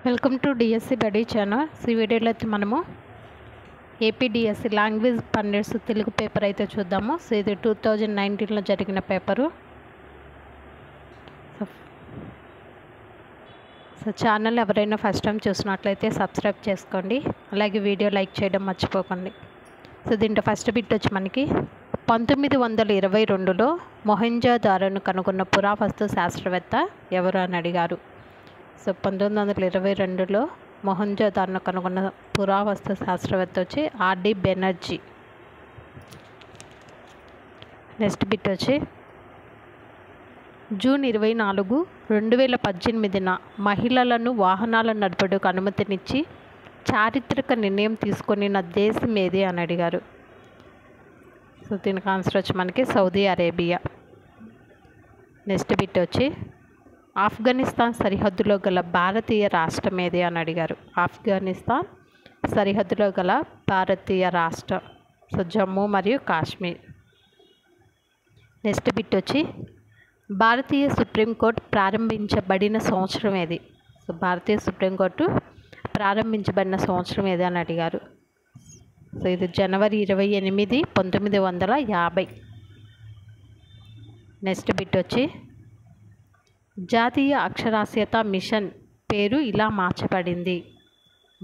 Welcome to DSC buddy channel. ఈ వీడియోలో అయితే మనము AP DSC language pundits Telugu paper అయితే చూద్దాము. సో ఇది 2019లో జరిగిన పేపరు. సో ఛానల్ ఎవరైనా ఫస్ట్ టైం చూసినట్లయితే సబ్స్క్రైబ్ చేసుకోండి, అలాగే వీడియో లైక్ చేయడం మర్చిపోకండి. సో దీంట్లో ఫస్ట్ బిట్ వచ్చి మనకి 1922లో మొహంజోదారోను కనుగొన్న పురావస్తు శాస్త్రవేత్త ఎవరు అని అడిగారు. సో 1922లో మొహంజోదారోను కనుగొన్న పురావస్తు శాస్త్రవేత్త వచ్చి ఆర్డి బెనర్జీ. నెక్స్ట్ బిట్ వచ్చి జూన్ 24, 2018 మహిళలను వాహనాల నడుపుటకు అనుమతినిచ్చి చారిత్రక నిర్ణయం తీసుకొనిన దేశం ఏది అని అడిగారు. సో దీనికి ఆన్సర్ వచ్చి మనకి సౌదీ అరేబియా. నెక్స్ట్ బిట్ వచ్చి ఆఫ్ఘనిస్తాన్ సరిహద్దులో గల భారతీయ రాష్ట్రం ఏది అని అడిగారు. ఆఫ్ఘనిస్తాన్ సరిహద్దులో గల భారతీయ రాష్ట్రం సో జమ్మూ మరియు కాశ్మీర్. నెక్స్ట్ బిట్ వచ్చి భారతీయ సుప్రీంకోర్టు ప్రారంభించబడిన సంవత్సరం ఏది. సో భారతీయ సుప్రీంకోర్టు ప్రారంభించబడిన సంవత్సరం ఏది అని అడిగారు. సో ఇది జనవరి 28, 1950. నెక్స్ట్ బిట్ వచ్చి జాతీయ అక్షరాస్యత మిషన్ పేరు ఇలా మార్చబడింది.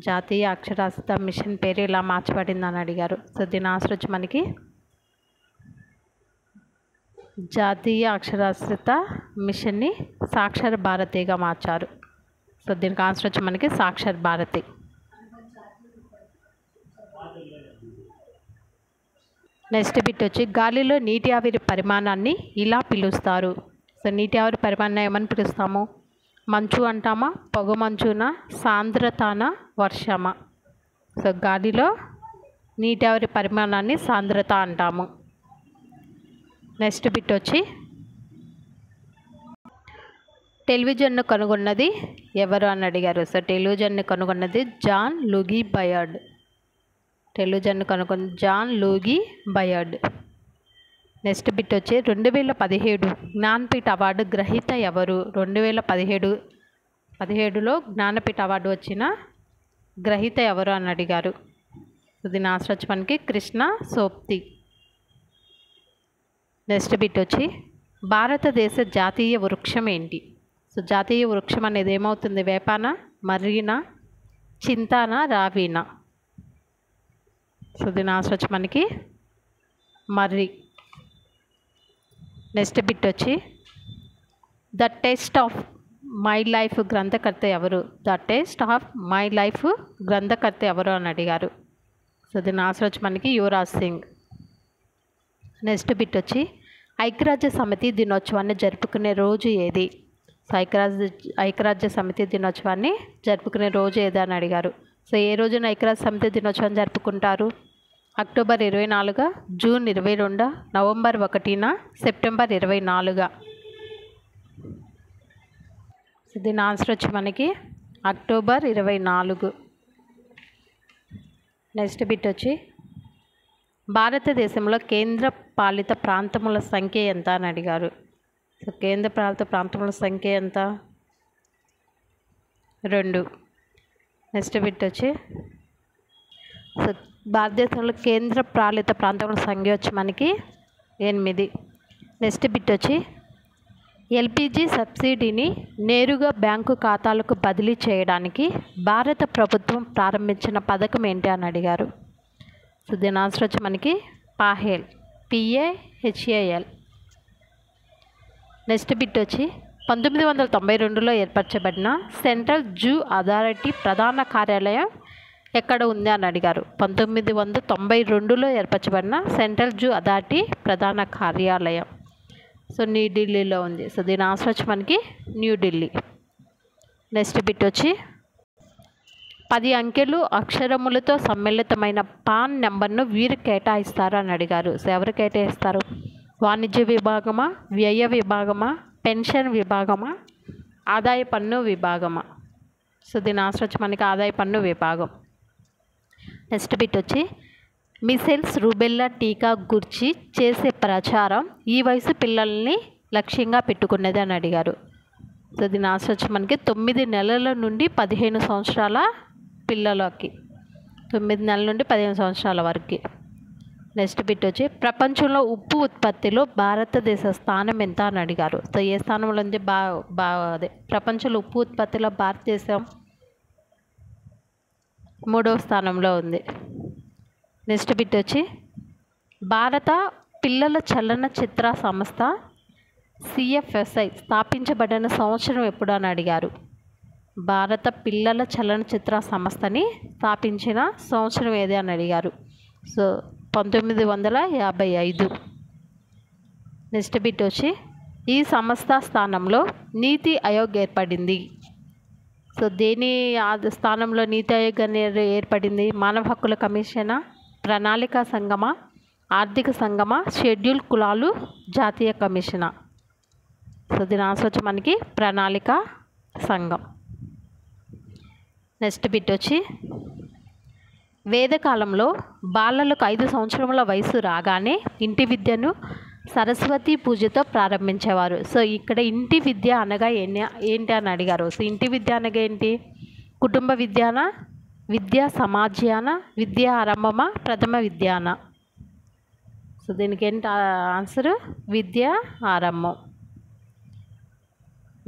జాతీయ అక్షరాస్యత మిషన్ పేరు ఇలా మార్చబడింది అని అడిగారు. సో దీని ఆన్సర్ వచ్చి మనకి జాతీయ అక్షరాస్యత మిషన్ని సాక్షర భారతిగా మార్చారు. సో దీనికి ఆన్సర్ వచ్చి మనకి సాక్షర భారతి. నెక్స్ట్ బిట్ వచ్చి గాలిలో నీటి ఆవిరి పరిమాణాన్ని ఇలా పిలుస్తారు. సో నీటి ఆవిరి పరిమాణాన్ని ఏమని పిలుస్తాము? మంచు అంటామా, పొగ మంచునా, సాంద్రతనా, వర్షమా? సో గాలిలో నీటి ఆవిరి పరిమాణాన్ని సాంద్రత అంటాము. నెక్స్ట్ బిట్ వచ్చి టెలివిజన్ను కనుగొన్నది ఎవరు అని అడిగారు. సో టెలివిజన్ను కనుగొన్నది జాన్ లూగి బయర్డ్. టెలివిజన్ను కనుగొన్న జాన్ లూగి బయర్డ్. నెక్స్ట్ బిట్ వచ్చి 2017 జ్ఞానపీఠ అవార్డు గ్రహీత ఎవరు? 2017లో జ్ఞానపీఠ అవార్డు వచ్చిన గ్రహీత ఎవరు అని అడిగారు. దీని ఆన్సర్ వచ్చి మనకి కృష్ణ సోప్తి. నెక్స్ట్ బిట్ వచ్చి భారతదేశ జాతీయ వృక్షం ఏంటి? సో జాతీయ వృక్షం అనేది ఏమవుతుంది? వేపానా, మర్రినా, చింతానా, రావీనా? సో దీని ఆన్సర్ వచ్చి మనకి మర్రి. నెక్స్ట్ బిట్ వచ్చి the test of my life గ్రంథకర్త ఎవరు? The test of my life గ్రంథకర్త ఎవరు అని అడిగారు. సో దీని ఆన్సర్ వచ్చి మనకి యువరాజ్ సింగ్. నెక్స్ట్ బిట్ వచ్చి ఐక్యరాజ్య సమితి దినోత్సవాన్ని జరుపుకునే రోజు ఏది? సో ఐక్యరాజ్య సమితి దినోత్సవాన్ని జరుపుకునే రోజు ఏది అని అడిగారు. సో ఏ రోజున ఐక్యరాజ్య సమితి దినోత్సవాన్ని జరుపుకుంటారు? October 24, June 22, November 1, September 24. So దీని ఆన్సర్ వచ్చి మనకి అక్టోబర్ 24. నెక్స్ట్ బిట్ వచ్చి భారతదేశంలో కేంద్ర పాలిత ప్రాంతముల సంఖ్య ఎంత అని అడిగారు. సో కేంద్ర పాలిత ప్రాంతముల సంఖ్య ఎంత? 2. నెక్స్ట్ బిట్ వచ్చి సో భారతదేశంలో కేంద్ర పాలిత ప్రాంతముల సంఖ్య వచ్చి మనకి 8. నెక్స్ట్ బిట్ వచ్చి ఎల్పిజి సబ్సిడీని నేరుగా బ్యాంకు ఖాతాలకు బదిలీ చేయడానికి భారత ప్రభుత్వం ప్రారంభించిన పథకం ఏంటి అని అడిగారు. సో దీని ఆన్సర్ వచ్చి మనకి పాహెల్, PAHAL. నెక్స్ట్ బిట్ వచ్చి 1992లో ఏర్పరచబడిన సెంట్రల్ జూ అథారిటీ ప్రధాన కార్యాలయం ఎక్కడ ఉంది అని అడిగారు. 1992లో ఏర్పరచబడిన సెంట్రల్ జూ అథారిటీ ప్రధాన కార్యాలయం సో న్యూఢిల్లీలో ఉంది. సో దీని ఆన్సర్ వచ్చి మనకి న్యూఢిల్లీ. నెక్స్ట్ బిట్ వచ్చి 10 అంకెలు అక్షరములతో సమ్మిళితమైన పాన్ నెంబర్ను వీరు కేటాయిస్తారు అని అడిగారు. సో ఎవరు కేటాయిస్తారు? వాణిజ్య విభాగమా, వ్యయ విభాగమా, పెన్షన్ విభాగమా, ఆదాయ పన్ను విభాగమా? సో దీని ఆన్సర్ వచ్చి మనకి ఆదాయ పన్ను విభాగం. నెక్స్ట్ బిట్ వచ్చి మిసెల్స్ రూబెల్లా టీకా గురించి చేసే ప్రచారం ఈ వయసు పిల్లల్ని లక్ష్యంగా పెట్టుకున్నది అని అడిగారు. సో దీని ఆన్సర్ వచ్చి మనకి 9 నెలల నుండి 15 సంవత్సరాల పిల్లలకి, 9 నెలల నుండి 15 సంవత్సరాల వరకు. నెక్స్ట్ బిట్ వచ్చి ప్రపంచంలో ఉప్పు ఉత్పత్తిలో భారతదేశ స్థానం ఎంత అని అడిగారు. సో ఏ స్థానంలో ఉంది? అదే ప్రపంచంలో ఉప్పు ఉత్పత్తిలో భారతదేశం 3వ స్థానంలో ఉంది. నెక్స్ట్ బిట్ వచ్చి భారత పిల్లల చలనచిత్ర సంస్థ CFSI స్థాపించబడిన సంవత్సరం ఎప్పుడు అని అడిగారు. భారత పిల్లల చలనచిత్ర సంస్థని స్థాపించిన సంవత్సరం ఏది అని అడిగారు. సో 1955. నెక్స్ట్ బిట్ వచ్చి ఈ సంస్థ స్థానంలో నీతి ఆయోగ్ ఏర్పడింది. సో దేని స్థానంలో నీతి ఆయోగ్ అనేది ఏర్పడింది? మానవ హక్కుల కమిషనా, ప్రణాళిక సంఘమా, ఆర్థిక సంఘమా, షెడ్యూల్ కులాలు జాతీయ కమిషనా? సో దీని ఆన్సర్ వచ్చి మనకి ప్రణాళిక సంఘం. నెక్స్ట్ బిట్ వచ్చి వేదకాలంలో బాలలకు 5 సంవత్సరముల వయసు రాగానే ఇంటి విద్యను సరస్వతి పూజతో ప్రారంభించేవారు. సో ఇక్కడ ఇంటి విద్య అనగా ఏంటి అని అడిగారు. సో ఇంటి విద్య అనగా ఏంటి? కుటుంబ విద్యాన, విద్యా సమాజ్యాన, విద్యా ఆరంభమా, ప్రథమ విద్యాన? సో దీనికి ఏంటి ఆన్సరు? విద్యా ఆరంభం.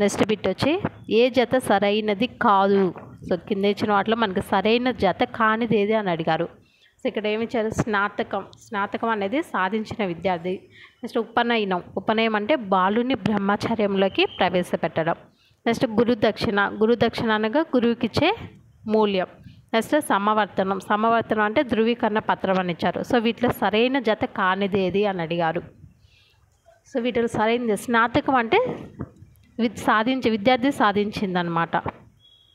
నెక్స్ట్ బిట్ వచ్చి ఏ జత సరైనది కాదు? సో కింద ఇచ్చిన వాటిలో మనకి సరైన జత కానిది ఏది అని అడిగారు. సో ఇక్కడ ఏమి ఇచ్చారు? స్నాతకం అనేది సాధించిన విద్యార్థి. నెక్స్ట్ ఉపనయనం అంటే బాలుని బ్రహ్మచర్యంలోకి ప్రవేశపెట్టడం. నెక్స్ట్ గురుదక్షిణ అనగా గురువుకిచ్చే మూల్యం. నెక్స్ట్ సమవర్తనం అంటే ధృవీకరణ పత్రం అని ఇచ్చారు. సో వీటిలో సరైన జత కానిది ఏది అని అడిగారు. సో వీటిలో సరైనది స్నాతకం అంటే విద్యార్థి సాధించిందనమాట.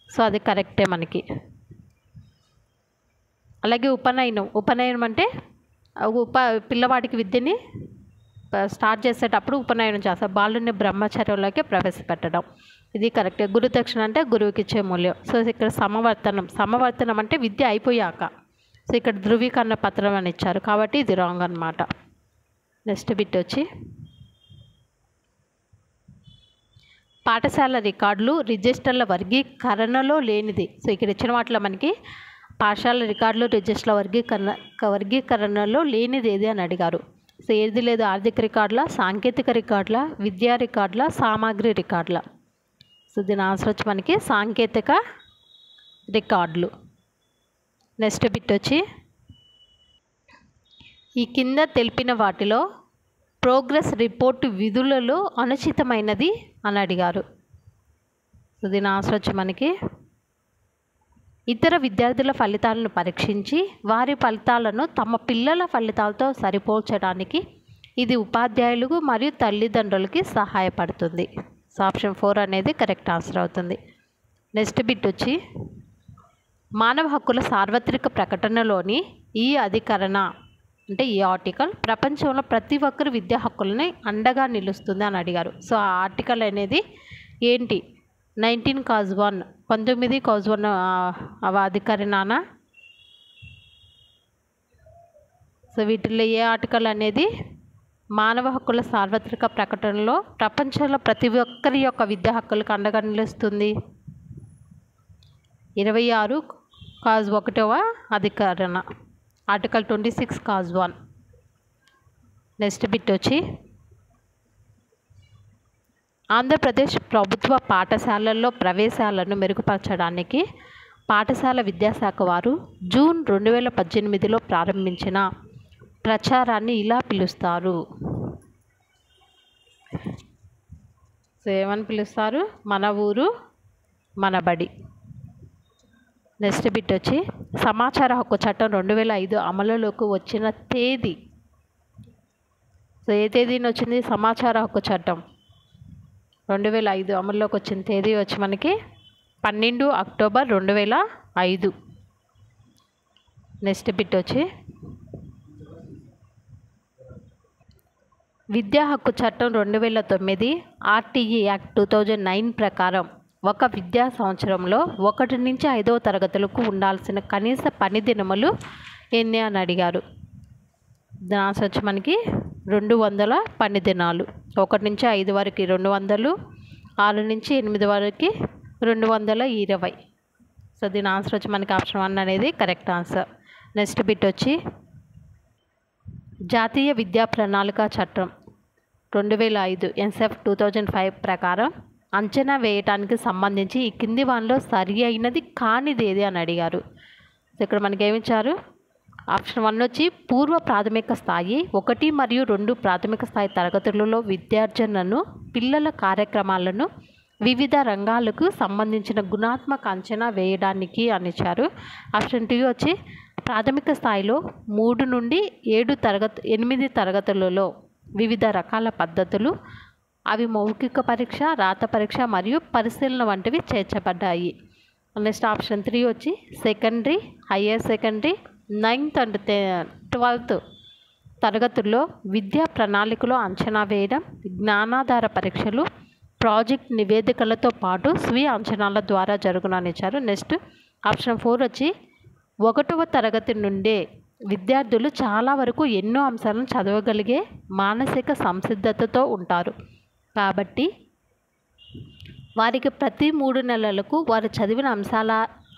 సో అది కరెక్టే మనకి. అలాగే ఉపనయనం అంటే పిల్లవాడికి విద్యని స్టార్ట్ చేసేటప్పుడు ఉపనయనం చేస్తారు. బాలుని బ్రహ్మచర్యంలోకి ప్రవేశపెట్టడం, ఇది కరెక్టే. గురుదక్షిణ అంటే గురువుకి ఇచ్చే మూల్యం. సో ఇక్కడ సమవర్తనం అంటే విద్య అయిపోయాక. సో ఇక్కడ ధృవీకరణ పత్రం అని ఇచ్చారు కాబట్టి ఇది రాంగ్ అనమాట. నెక్స్ట్ బిట్ వచ్చి పాఠశాల రికార్డులు రిజిస్టర్ల వర్గీకరణలో లేనిది. సో ఇక్కడ ఇచ్చిన వాటిలో మనకి పాఠశాల రికార్డులు రిజిస్టర్ల వర్గీకరణలో లేనిది ఏది అని అడిగారు. సో ఏది లేదు? ఆర్థిక రికార్డుల, సాంకేతిక రికార్డుల, విద్యా రికార్డుల, సామాగ్రి రికార్డుల? సో దీని ఆన్సర్ వచ్చి మనకి సాంకేతిక రికార్డులు. నెక్స్ట్ బిట్ వచ్చి ఈ కింద తెలిపిన వాటిలో ప్రోగ్రెస్ రిపోర్టు విధులలో అనుచితమైనది అని అడిగారు. సో దీని ఆన్సర్ వచ్చి మనకి ఇతర విద్యార్థుల ఫలితాలను పరీక్షించి వారి ఫలితాలను తమ పిల్లల ఫలితాలతో సరిపోల్చడానికి ఇది ఉపాధ్యాయులకు మరియు తల్లిదండ్రులకి సహాయపడుతుంది. సో ఆప్షన్ 4 అనేది కరెక్ట్ ఆన్సర్ అవుతుంది. నెక్స్ట్ బిట్ వచ్చి మానవ హక్కుల సార్వత్రిక ప్రకటనలోని ఈ అధికరణ అంటే ఈ ఆర్టికల్ ప్రపంచంలో ప్రతి ఒక్కరు విద్యా హక్కులని అండగా నిలుస్తుంది అని అడిగారు. సో ఆ ఆర్టికల్ అనేది ఏంటి? 19 అధికరణనా? సో వీటిల్లో ఏ ఆర్టికల్ అనేది మానవ హక్కుల సార్వత్రిక ప్రకటనలో ప్రపంచంలో ప్రతి ఒక్కరి యొక్క విద్యా హక్కులకు అండగా నిలుస్తుంది? 26 అధికరణ, ఆర్టికల్ 26 నెక్స్ట్ బిట్ వచ్చి ఆంధ్రప్రదేశ్ ప్రభుత్వ పాఠశాలల్లో ప్రవేశాలను మెరుగుపరచడానికి పాఠశాల విద్యాశాఖ వారు జూన్ 2018లో ప్రారంభించిన ప్రచారాన్ని ఇలా పిలుస్తారు. సో ఏమని పిలుస్తారు? మన ఊరు మన బడి. నెక్స్ట్ బిట్ వచ్చి సమాచార హక్కు చట్టం 2005 అమలులోకి వచ్చిన తేదీ. సో ఏ తేదీని వచ్చింది? సమాచార హక్కు చట్టం 2005 అమల్లోకి వచ్చిన తేదీ వచ్చి మనకి 12 అక్టోబర్ 2005. నెక్స్ట్ బిట్ వచ్చి విద్యా హక్కు చట్టం 2009 ఆర్టీఈ యాక్ట్ 2009 ప్రకారం ఒక విద్యా సంవత్సరంలో 1 నుంచి 5వ తరగతులకు ఉండాల్సిన కనీస పని దినములు ఎన్ని అని అడిగారు. దాని ఆన్సర్ వచ్చి మనకి 200 పని దినాలు. 1 నుంచి 5 వరకు 200, 6 నుంచి 8 వరకు 220. సో దీని ఆన్సర్ వచ్చి మనకి ఆప్షన్ 1 అనేది కరెక్ట్ ఆన్సర్. నెక్స్ట్ బిట్ వచ్చి జాతీయ విద్యా ప్రణాళిక చట్టం 2005 ఎన్సెఫ్ 2005 ప్రకారం అంచనా వేయటానికి సంబంధించి ఈ కింది వానిలో సరి అయినది కానిది ఏది అని అడిగారు. సో ఇక్కడ మనకి ఏమిచ్చారు? ఆప్షన్ 1 వచ్చి పూర్వ ప్రాథమిక స్థాయి 1 మరియు 2 ప్రాథమిక స్థాయి తరగతులలో విద్యార్జనను పిల్లల కార్యక్రమాలను వివిధ రంగాలకు సంబంధించిన గుణాత్మక అంచనా వేయడానికి అని ఇచ్చారు. ఆప్షన్ 2 వచ్చి ప్రాథమిక స్థాయిలో 3 నుండి 8 తరగతులలో వివిధ రకాల పద్ధతులు, అవి మౌఖిక పరీక్ష, రాత పరీక్ష మరియు పరిశీలన వంటివి చేర్చబడ్డాయి. నెక్స్ట్ ఆప్షన్ 3 వచ్చి secondary, higher secondary, 9th and 12th తరగతుల్లో విద్యా ప్రణాళికలో అంచనా వేయడం, జ్ఞానాధార పరీక్షలు, ప్రాజెక్ట్ నివేదికలతో పాటు స్వీయ అంచనాల ద్వారా జరుగునని ఇచ్చారు. నెక్స్ట్ ఆప్షన్ 4 వచ్చి 1వ తరగతి నుండే విద్యార్థులు చాలా వరకు ఎన్నో అంశాలను చదవగలిగే మానసిక సంసిద్ధతతో ఉంటారు కాబట్టి వారికి ప్రతి 3 నెలలకు వారు చదివిన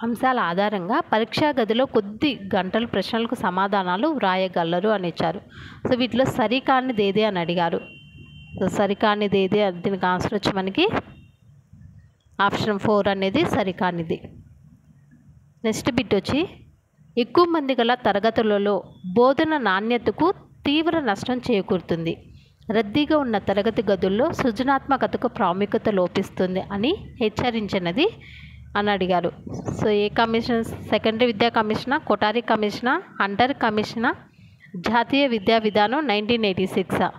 అంశాల ఆధారంగా పరీక్షా గదిలో కొద్ది గంటలు ప్రశ్నలకు సమాధానాలు వ్రాయగలరు అని ఇచ్చారు. సో వీటిలో సరికానిది ఏది అని అడిగారు. సో సరికానిది ఏది? దీనికి ఆన్సర్ వచ్చి మనకి ఆప్షన్ 4 అనేది సరికానిది. నెక్స్ట్ బిట్ వచ్చి ఎక్కువ మంది గల తరగతులలో బోధన నాణ్యతకు తీవ్ర నష్టం చేకూరుతుంది, రద్దీగా ఉన్న తరగతి గదుల్లో సృజనాత్మకతకు ప్రాముఖ్యత లోపిస్తుంది అని హెచ్చరించినది అని అడిగారు. సో ఏ కమిషన్? సెకండరీ విద్యా కమిషనా, కొఠారి కమిషనా, హంటర్ కమిషనా, జాతీయ విద్యా విధానం 1986?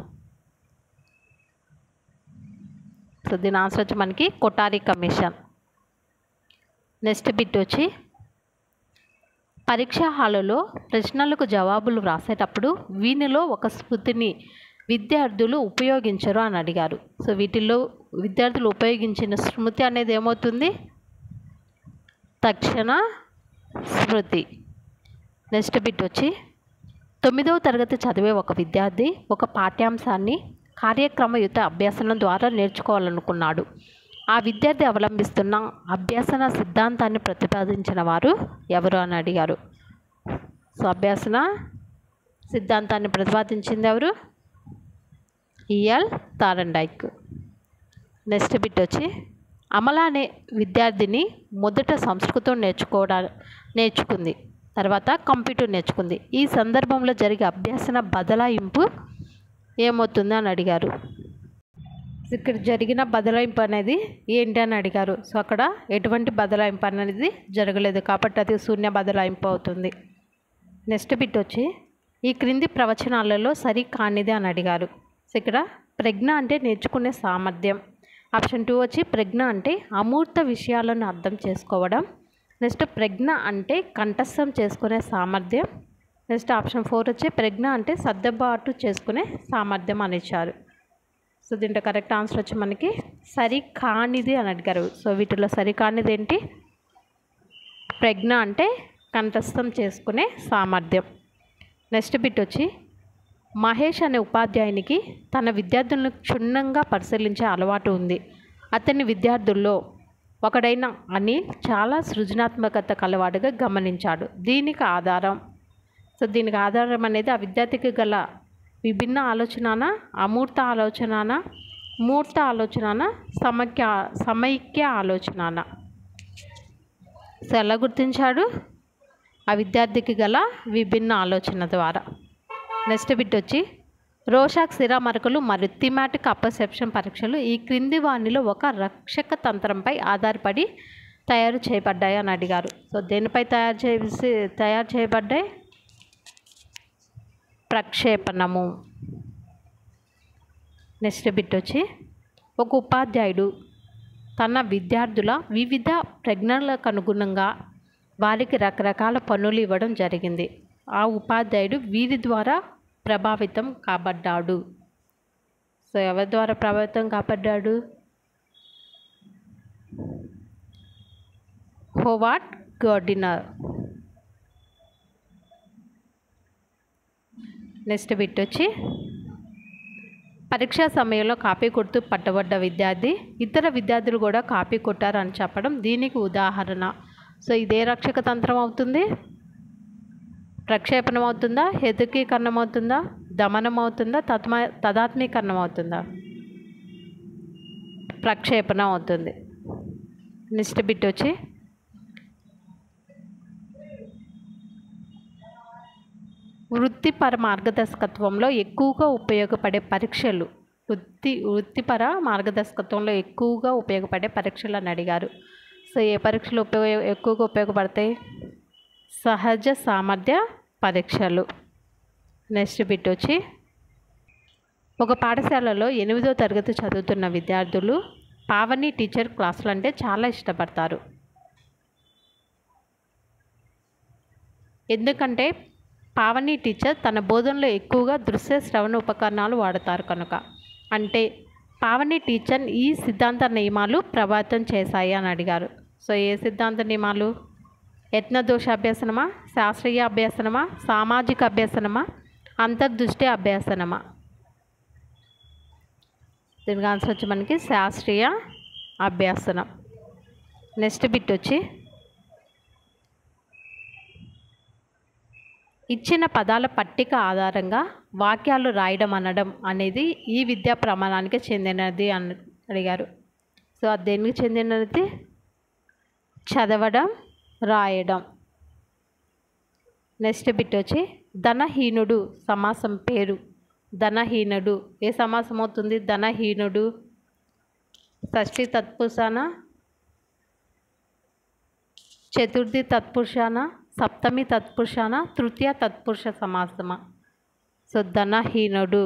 సో దీని ఆన్సర్ వచ్చి మనకి కొఠారి కమిషన్. నెక్స్ట్ బిట్ వచ్చి పరీక్షా హాలులో ప్రశ్నలకు జవాబులు వ్రాసేటప్పుడు వీనిలో ఒక స్మృతిని విద్యార్థులు ఉపయోగించరు అని అడిగారు. సో వీటిల్లో విద్యార్థులు ఉపయోగించిన స్మృతి అనేది ఏమవుతుంది? తక్షణ స్మృతి. నెక్స్ట్ బిట్ వచ్చి 9వ తరగతి చదివే ఒక విద్యార్థి ఒక పాఠ్యాంశాన్ని కార్యక్రమయుత అభ్యాసనం ద్వారా నేర్చుకోవాలనుకున్నాడు. ఆ విద్యార్థి అవలంబిస్తున్న అభ్యాసన సిద్ధాంతాన్ని ప్రతిపాదించిన వారు ఎవరు అని అడిగారు. సో అభ్యాసన సిద్ధాంతాన్ని ప్రతిపాదించింది ఎవరు? EL Thorndike. నెక్స్ట్ బిట్ వచ్చి అమల అనే విద్యార్థిని మొదట సంస్కృతం నేర్చుకుంది, తర్వాత కంప్యూటర్ నేర్చుకుంది. ఈ సందర్భంలో జరిగే అభ్యాసన బదలాయింపు ఏమవుతుంది అని అడిగారు. ఇక్కడ జరిగిన బదలాయింపు అనేది ఏంటి అని అడిగారు. సో అక్కడ ఎటువంటి బదలాయింపు అనేది జరగలేదు కాబట్టి అది శూన్య బదలాయింపు అవుతుంది. నెక్స్ట్ బిట్ వచ్చి ఈ క్రింది ప్రవచనాలలో సరి కానిది అని అడిగారు. సో ఇక్కడ ప్రజ్ఞ అంటే నేర్చుకునే సామర్థ్యం. ఆప్షన్ 2 వచ్చి ప్రజ్ఞ అంటే అమూర్త విషయాలను అర్థం చేసుకోవడం. నెక్స్ట్ ప్రజ్ఞ అంటే కంఠస్థం చేసుకునే సామర్థ్యం. నెక్స్ట్ ఆప్షన్ 4 వచ్చి ప్రజ్ఞ అంటే సర్దుబాటు చేసుకునే సామర్థ్యం అని ఇచ్చారు. సో దీంట్లో కరెక్ట్ ఆన్సర్ వచ్చి మనకి సరి కానిది అని అడిగారు. సో వీటిలో సరి కానిది ఏంటి? ప్రజ్ఞ అంటే కంఠస్థం చేసుకునే సామర్థ్యం. నెక్స్ట్ బిట్ వచ్చి మహేష్ అనే ఉపాధ్యాయునికి తన విద్యార్థులను క్షుణ్ణంగా పరిశీలించే అలవాటు ఉంది. అతని విద్యార్థుల్లో ఒకడైన అనిల్ చాలా సృజనాత్మకత కలవాడుగా గమనించాడు. దీనికి ఆధారం అనేది ఆ విద్యార్థికి గల విభిన్న ఆలోచన, అమూర్త ఆలోచన, మూర్త ఆలోచన, సమైక్య ఆలోచన. సో ఎలా గుర్తించాడు? ఆ విద్యార్థికి గల విభిన్న ఆలోచన ద్వారా. నెక్స్ట్ బిట్ వచ్చి రోషాక్ సిరామరకలు మరియు థిమాటిక్ అపర్సెప్షన్ పరీక్షలు ఈ క్రింది వానిలో ఒక రక్షక తంత్రంపై ఆధారపడి తయారు చేయబడ్డాయి అని అడిగారు. సో దేనిపై తయారు చేయబడ్డాయి? ప్రక్షేపణము. నెక్స్ట్ బిట్ వచ్చి ఒక ఉపాధ్యాయుడు తన విద్యార్థుల వివిధ ప్రజ్ఞలకు అనుగుణంగా వారికి రకరకాల పనులు ఇవ్వడం జరిగింది. ఆ ఉపాధ్యాయుడు వీరి ద్వారా ప్రభావితం కాబడ్డాడు. సో ఎవరి ద్వారా ప్రభావితం కాబడ్డాడు? Howard Gardner. నెక్స్ట్ బిట్ వచ్చి పరీక్షా సమయంలో కాపీ కొడుతూ పట్టబడ్డ విద్యార్థి ఇతర విద్యార్థులు కూడా కాపీ కొట్టారని చెప్పడం దీనికి ఉదాహరణ. సో ఇదే రక్షక తంత్రం అవుతుంది, ప్రక్షేపణం అవుతుందా, హేతుకీకరణం అవుతుందా, దమనం అవుతుందా, తదాత్మీకరణం అవుతుందా? ప్రక్షేపణం అవుతుంది. నెక్స్ట్ బిట్ వచ్చి వృత్తిపర మార్గదర్శకత్వంలో ఎక్కువగా ఉపయోగపడే పరీక్షలు. వృత్తిపర మార్గదర్శకత్వంలో ఎక్కువగా ఉపయోగపడే పరీక్షలు అని అడిగారు. సో ఏ పరీక్షలు ఎక్కువగా ఉపయోగపడతాయి? సహజ సామర్థ్య పరీక్షలు. నెక్స్ట్ బిట్ వచ్చి ఒక పాఠశాలలో 8వ తరగతి చదువుతున్న విద్యార్థులు పావని టీచర్ క్లాసులు అంటే చాలా ఇష్టపడతారు. ఎందుకంటే పావని టీచర్ తన బోధనలో ఎక్కువగా దృశ్య శ్రవణ ఉపకరణాలు వాడతారు కనుక. అంటే పావని టీచర్ ఈ సిద్ధాంత నియమాలు ప్రభావితం చేశాయి అని అడిగారు. సో ఏ సిద్ధాంత నియమాలు? యత్నదోష అభ్యసనమా, శాస్త్రీయ అభ్యసనమా, సామాజిక అభ్యసనమా, అంతర్దృష్టి అభ్యసనమా? దీనికి ఆన్సర్ వచ్చి మనకి శాస్త్రీయ అభ్యసనం. నెక్స్ట్ బిట్ వచ్చి ఇచ్చిన పదాల పట్టిక ఆధారంగా వాక్యాలు రాయడం అనడం అనేది ఈ విద్యా ప్రమాణానికి చెందినది అని అడిగారు. సో అది దేనికి చెందినది? చదవడం, రాయడం. నెక్స్ట్ బిట్ వచ్చి ధనహీనుడు సమాసం పేరు. ధనహీనుడు ఏ సమాసం అవుతుంది? ధనహీనుడు షష్ఠి తత్పురుషాన, చతుర్థి తత్పురుషాన, సప్తమి తత్పురుషాన, తృతీయ తత్పురుష సమాసమా? సో ధనహీనుడు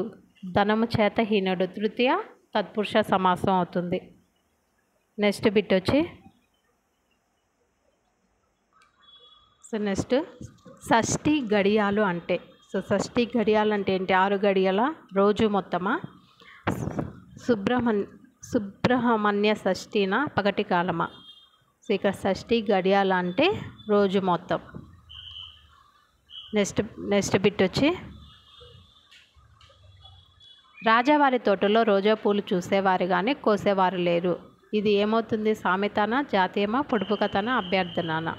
ధనము చేత హీనుడు తృతీయ తత్పురుష సమాసం అవుతుంది. నెక్స్ట్ బిట్ వచ్చి నెక్స్ట్ షష్ఠి గడియాలు అంటే. సో షష్ఠి గడియాలు అంటే ఏంటి? 6 గడియల రోజు మొత్తమా? సుబ్రహ్మణ్య షష్ఠిన పగటి కాలమా? సో ఇక్కడ షష్ఠి గడియాలు అంటే రోజు మొత్తం. నెక్స్ట్ బిట్ వచ్చి రాజావారి తోటలో రోజా పూలు చూసేవారు కానీ కోసేవారు లేరు. ఇది ఏమవుతుంది? సామెతనా, జాతీయమా, పొడుపు కథనా, అభ్యర్థననా?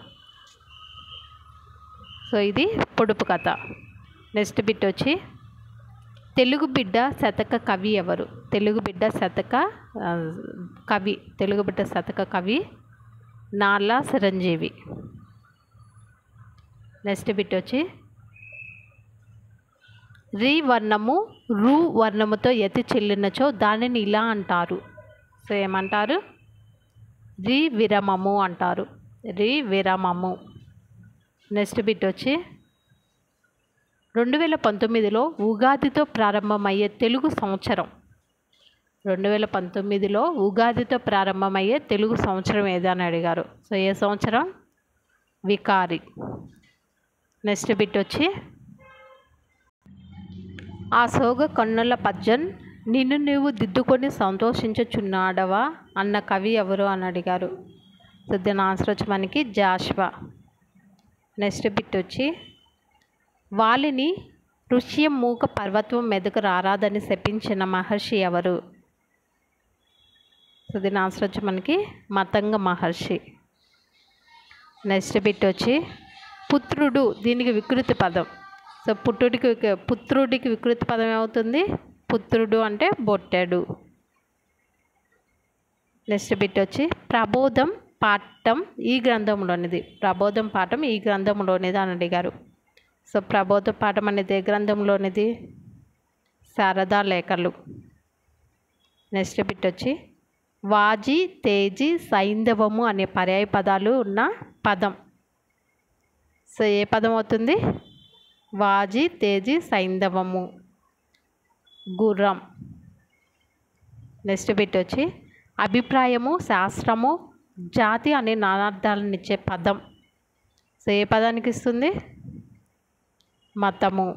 సో ఇది పొడుపు కథ. నెక్స్ట్ బిట్ వచ్చి తెలుగు బిడ్డ శతక కవి ఎవరు? తెలుగు బిడ్డ శతక కవి నాలా చిరంజీవి. నెక్స్ట్ బిట్ వచ్చి రీ వర్ణము రు వర్ణముతో ఎత్తి చెల్లినచో దానిని ఇలా అంటారు. సో ఏమంటారు? రీ విరమము అంటారు. రీ విరమము. నెక్స్ట్ బిట్ వచ్చి 2019లో ఉగాదితో ప్రారంభమయ్యే తెలుగు సంవత్సరం. 2019లో ఉగాదితో ప్రారంభమయ్యే తెలుగు సంవత్సరం ఏదని అడిగారు. సో ఏ సంవత్సరం? వికారి. నెక్స్ట్ బిట్ వచ్చి ఆ సోగ కన్నుల పద్యం నిన్ను నీవు దిద్దుకొని సంతోషించుచున్నాడవా అన్న కవి ఎవరు అని అడిగారు. సో దీని ఆన్సర్ వచ్చి మనకి జాషువా. నెక్స్ట్ బిట్ వచ్చి వాలిని ఋష్యమూక పర్వతం మీదకు రారాదని శపించిన మహర్షి ఎవరు? సో దీని ఆన్సర్ వచ్చి మనకి మతంగ మహర్షి. నెక్స్ట్ బిట్ వచ్చి పుత్రుడు దీనికి వికృతి పదం. సో పుత్రుడికి వికృతి పదం ఏమవుతుంది? పుత్రుడు అంటే బొట్టెడు. నెక్స్ట్ బిట్ వచ్చి ప్రబోధం పాఠం ఈ గ్రంథంలోనిది. ప్రబోధం పాఠం ఈ గ్రంథంలోనిది అని అడిగారు. సో ప్రబోధ పాఠం అనేది ఏ గ్రంథంలోనిది? శారదా లేఖలు. నెక్స్ట్ బిట్ వచ్చి వాజి, తేజి, సైంధవము అనే పర్యాయ పదాలు ఉన్న పదం. సో ఏ పదం అవుతుంది? వాజి, తేజి, సైంధవము. గుర్రం. నెక్స్ట్ బిట్ వచ్చి అభిప్రాయము, శాస్త్రము, జాతి అనే నానార్థాలను ఇచ్చే పదం. సో ఏ పదానికి ఇస్తుంది? మతము.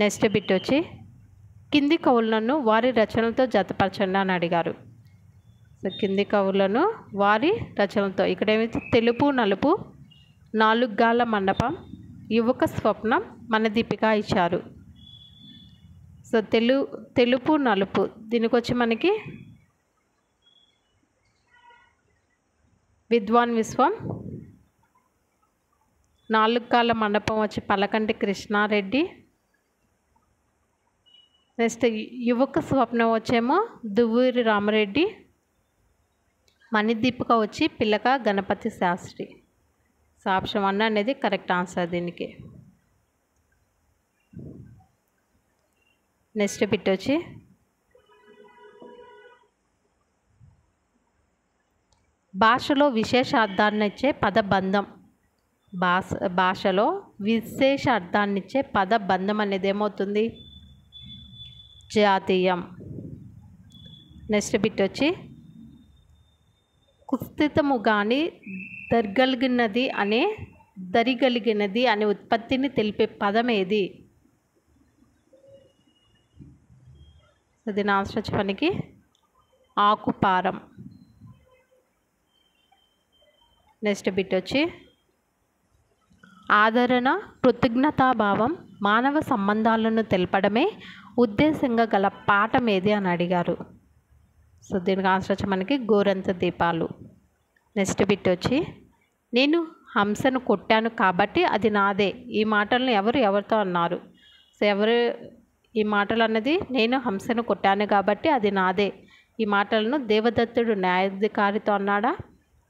నెక్స్ట్ బిట్ వచ్చి కింది కవులను వారి రచనలతో జతపరచండి అని అడిగారు. సో కింది కవులను వారి రచనలతో ఇక్కడ ఏమైతే తెలుపు నలుపు, 4 గాళ్ళ మండపం, యువక స్వప్నం, మన దీపిక ఇచ్చారు. సో తెలుపు నలుపు దీనికి వచ్చి మనకి విద్వాన్ విశ్వం. 4 కాళ్ళ మండపం వచ్చి పలకంటి కృష్ణారెడ్డి. నెక్స్ట్ యువక స్వప్నం వచ్చేమో దువ్వూరి రామరెడ్డి. మణిదీపిక వచ్చి పిల్లక గణపతి శాస్త్రి. సో ఆప్షన్ 1 అనేది కరెక్ట్ ఆన్సర్ దీనికి. నెక్స్ట్ బిట్ వచ్చి భాషలో విశేష అర్థాన్ని ఇచ్చే పదబంధం. భాషలో విశేష అర్థాన్ని ఇచ్చే పదబంధం అనేది ఏమవుతుంది? జాతీయం. నెక్స్ట్ బిట్ వచ్చి కుస్థితము కానీ దరిగలిగినది అనే ఉత్పత్తిని తెలిపే పదం ఏది? దీని ఆన్సర్ వచ్చి మనకి ఆకుపారం. నెక్స్ట్ బిట్ వచ్చి ఆదరణ కృతజ్ఞతాభావం మానవ సంబంధాలను తెలపడమే ఉద్దేశంగా గల పాఠం ఏది అని అడిగారు. సో దీనికి ఆన్సర్ వచ్చి మనకి గోరంత దీపాలు. నెక్స్ట్ బిట్ వచ్చి నేను హంసను కొట్టాను కాబట్టి అది నాదే. ఈ మాటలను ఎవరితో అన్నారు? సో ఈ మాటలు అన్నది నేను హంసను కొట్టాను కాబట్టి అది నాదే. ఈ మాటలను దేవదత్తుడు న్యాయాధికారితో అన్నాడా?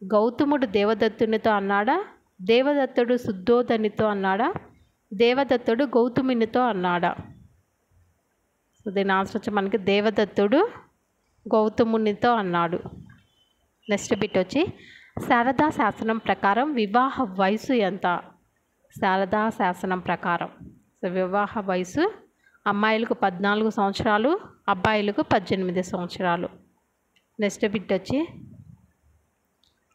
గౌతముడు దేవదత్తునితో అన్నాడా? దేవదత్తుడు శుద్ధోదనితో అన్నాడా? దేవదత్తుడు గౌతమునితో అన్నాడా? సో దీని ఆన్సర్ వచ్చి మనకి దేవదత్తుడు గౌతమునితో అన్నాడు. నెక్స్ట్ బిట్ వచ్చి శారదా శాసనం ప్రకారం వివాహ వయసు ఎంత? శారదా శాసనం ప్రకారం సో వివాహ వయసు అమ్మాయిలకు 14 సంవత్సరాలు, అబ్బాయిలకు 18 సంవత్సరాలు. నెక్స్ట్ బిట్ వచ్చి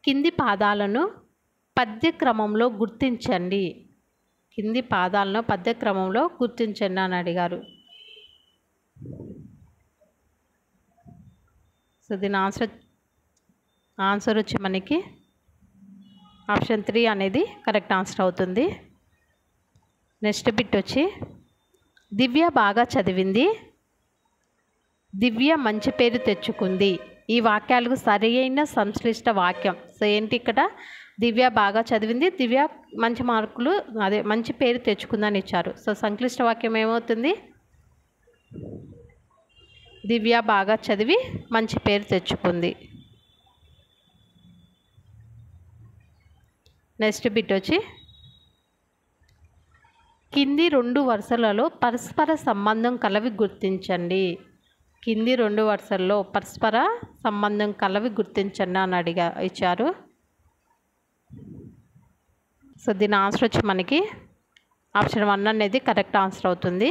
కింది పాదాలను పద్యక్రమంలో గుర్తించండి. కింది పాదాలను పద్యక్రమంలో గుర్తించండి అని అడిగారు. సో దీని ఆన్సర్ వచ్చి మనకి ఆప్షన్ 3 అనేది కరెక్ట్ ఆన్సర్ అవుతుంది. నెక్స్ట్ బిట్ వచ్చి దివ్య బాగా చదివింది, దివ్య మంచి పేరు తెచ్చుకుంది. ఈ వాక్యాలకు సరైన సంశ్లిష్ట వాక్యం. సో ఏంటి ఇక్కడ? దివ్య బాగా చదివింది, దివ్య మంచి మార్కులు మంచి పేరు తెచ్చుకుందని ఇచ్చారు. సో సంక్లిష్ట వాక్యం ఏమవుతుంది? దివ్య బాగా చదివి మంచి పేరు తెచ్చుకుంది. నెక్స్ట్ బిట్ వచ్చి కింది 2 వరుసలలో పరస్పర సంబంధం కలవి గుర్తించండి. కింది 2 వరుసల్లో పరస్పర సంబంధం కలవి గుర్తించండి అని ఇచ్చారు. సో దీని ఆన్సర్ వచ్చి మనకి ఆప్షన్ 1 అనేది కరెక్ట్ ఆన్సర్ అవుతుంది.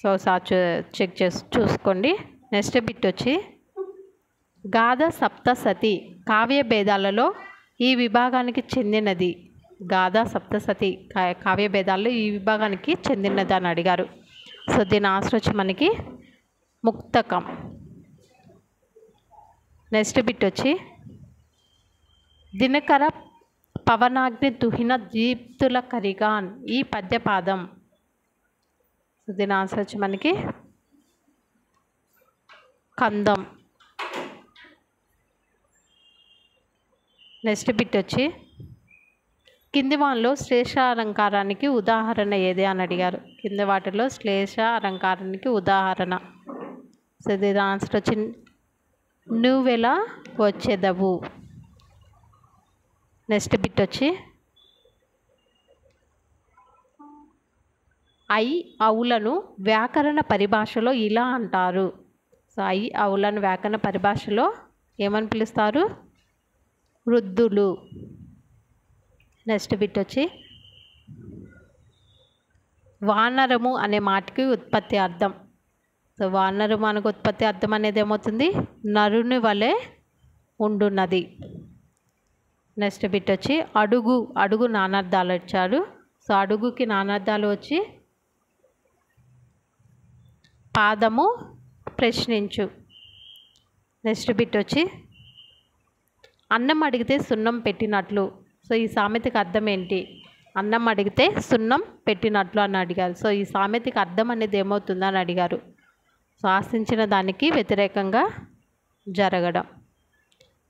సో చెక్ చేసి చూసుకోండి. నెక్స్ట్ బిట్ వచ్చి గాథ సప్తసతి కావ్య భేదాలలో ఈ విభాగానికి చెందినది. గాథ సప్తసతి కావ్య భేదాల్లో ఈ విభాగానికి చెందినది అని అడిగారు. సో దీని ఆన్సర్ వచ్చి మనకి ముక్తకం. నెక్స్ట్ బిట్ వచ్చి దినకర పవనాగ్ని తుహిన దీప్తుల కరిగాన్ ఈ పద్యపాదం. సో దీని ఆన్సర్ వచ్చి మనకి కందం. నెక్స్ట్ బిట్ వచ్చి కింది వాటిలో శ్లేష అలంకారానికి ఉదాహరణ ఏది అని అడిగారు. కింది వాటిలో శ్లేష అలంకారానికి ఉదాహరణ. సో దీని ఆన్సర్ వచ్చి నువ్వెలా వచ్చేదవు. నెక్స్ట్ బిట్ వచ్చి అవులను వ్యాకరణ పరిభాషలో ఇలా అంటారు. సో అవులను వ్యాకరణ పరిభాషలో ఏమని పిలుస్తారు? వృద్ధులు. నెక్స్ట్ బిట్ వచ్చి వానరము అనే మాటకి ఉత్పత్తి అర్థం. సో వానరము అనకు ఉత్పత్తి అర్థం అనేది ఏమవుతుంది? నరుని వలె ఉండున్నది. నెక్స్ట్ బిట్ వచ్చి అడుగు నానార్థాలు ఇచ్చారు. సో అడుగుకి నానార్థాలు వచ్చి పాదము, ప్రశ్నించు. నెక్స్ట్ బిట్ వచ్చి అన్నం అడిగితే సున్నం పెట్టినట్లు. సో ఈ సామెతకి అర్థం ఏంటి? అన్నం అడిగితే సున్నం పెట్టినట్లు అని అడిగారు. సో ఈ సామెతకి అర్థం అనేది ఏమవుతుందా అని అడిగారు. సో ఆశించిన దానికి వ్యతిరేకంగా జరగడం.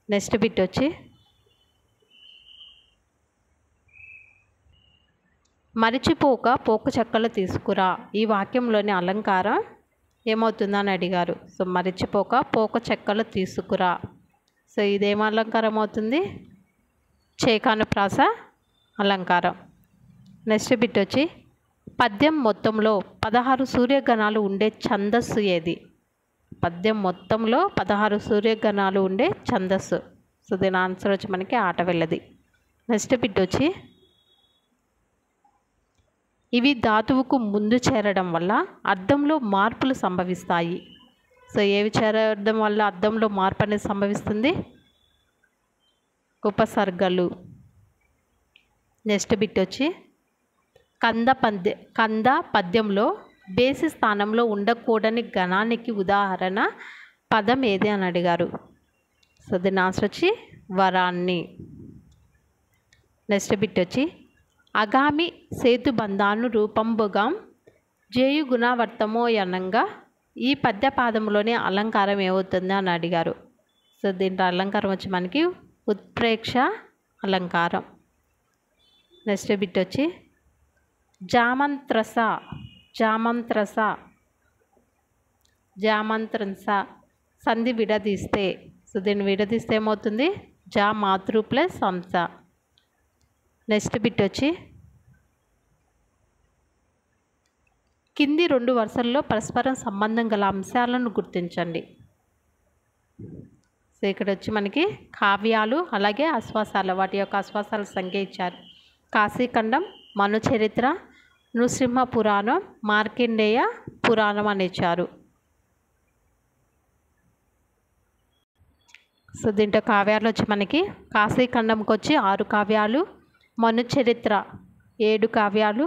నెక్స్ట్ బిట్ వచ్చి మరిచిపోక పోక చెక్కలు తీసుకురా. ఈ వాక్యంలోని అలంకారం ఏమవుతుందని అడిగారు. సో మరిచిపోక పోక చెక్కలు తీసుకురా. సో ఇదేం అలంకారం అవుతుంది? చేకానుప్రాస అలంకారం. నెక్స్ట్ బిట్ వచ్చి పద్యం మొత్తంలో 16 సూర్యగణాలు ఉండే ఛందస్సు ఏది? పద్యం మొత్తంలో 16 సూర్యగణాలు ఉండే ఛందస్సు. సో దీని ఆన్సర్ వచ్చి మనకి ఆటవెల్లది. నెక్స్ట్ బిట్ వచ్చి ఇవి ధాతువుకు ముందు చేరడం వల్ల అర్థంలో మార్పులు సంభవిస్తాయి. సో ఏవి చేరడం వల్ల అర్థంలో మార్పు అనేది సంభవిస్తుంది? ఉపసర్గలు. నెక్స్ట్ బిట్ వచ్చి కంద పద్యంలో బేసి స్థానంలో ఉండకూడని గణానికి ఉదాహరణ పదం ఏది అని అడిగారు. సో దీని ఆన్సర్ వచ్చి వరాన్ని. నెక్స్ట్ బిట్ వచ్చి అగామి సేతుబంధాను రూపంబుగా జేయు గుణవర్తమోయనంగా ఈ పద్యపాదంలోని అలంకారం ఏమవుతుంది అని అడిగారు. సో దీంట్లో అలంకారం వచ్చి మనకి ఉత్ప్రేక్ష అలంకారం. నెక్స్ట్ బిట్ వచ్చి జామంత్రస సంధి విడదీస్తే. సో దీన్ని విడదీస్తే ఏమవుతుంది? జా మాతృ ప్లస్ అంశ. నెక్స్ట్ బిట్ వచ్చి కింది 2 వరుసల్లో పరస్పరం సంబంధం గల అంశాలను గుర్తించండి. సో ఇక్కడ వచ్చి మనకి కావ్యాలు అలాగే అశ్వాసాలు, వాటి యొక్క అశ్వాసాల సంఖ్య ఇచ్చారు. కాశీఖండం, మనుచరిత్ర, నృసింహ పురాణం, మార్కండేయ పురాణం అని ఇచ్చారు. సో దీంట్లో కావ్యాలు వచ్చి మనకి కాశీఖండంకి వచ్చి 6 కావ్యాలు, మనుచరిత్ర 7 కావ్యాలు,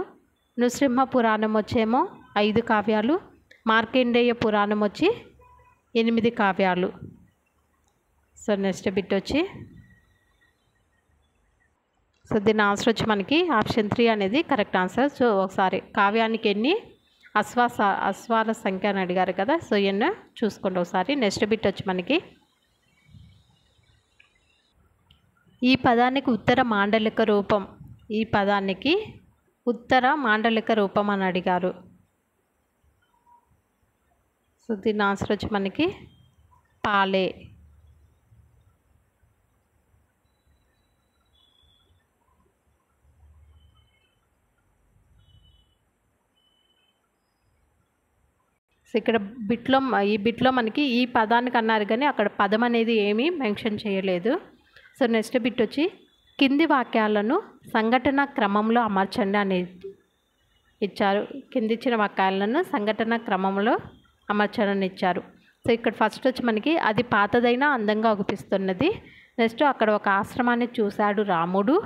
నృసింహ పురాణం వచ్చేమో 5 కావ్యాలు, మార్కండేయ పురాణం వచ్చి 8 కావ్యాలు. సో నెక్స్ట్ బిట్ వచ్చి సో దీని ఆన్సర్ వచ్చి మనకి ఆప్షన్ 3 అనేది కరెక్ట్ ఆన్సర్. సో ఒకసారి కావ్యానికి ఎన్ని అశ్వాల సంఖ్య అని అడిగారు కదా. సో ఎన్నో చూసుకోండి ఒకసారి. నెక్స్ట్ బిట్ వచ్చి మనకి ఈ పదానికి ఉత్తర మాండలిక రూపం. ఈ పదానికి ఉత్తర మాండలిక రూపం అని అడిగారు. సో దీని ఆన్సర్ వచ్చి మనకి పాలే. సో ఇక్కడ ఈ బిట్లో మనకి ఈ పదానికి అన్నారు కానీ అక్కడ పదం అనేది ఏమీ మెన్షన్ చేయలేదు. సో నెక్స్ట్ బిట్ వచ్చి కింది వాక్యాలను సంఘటన క్రమంలో అమర్చండి అని ఇచ్చారు. కింది ఇచ్చిన వాక్యాలను సంఘటన క్రమంలో అమర్చడని ఇచ్చారు. సో ఇక్కడ ఫస్ట్ వచ్చి మనకి అది పాతదైనా అందంగా అగుపిస్తున్నది. నెక్స్ట్ అక్కడ ఒక ఆశ్రమాన్ని చూశాడు రాముడు.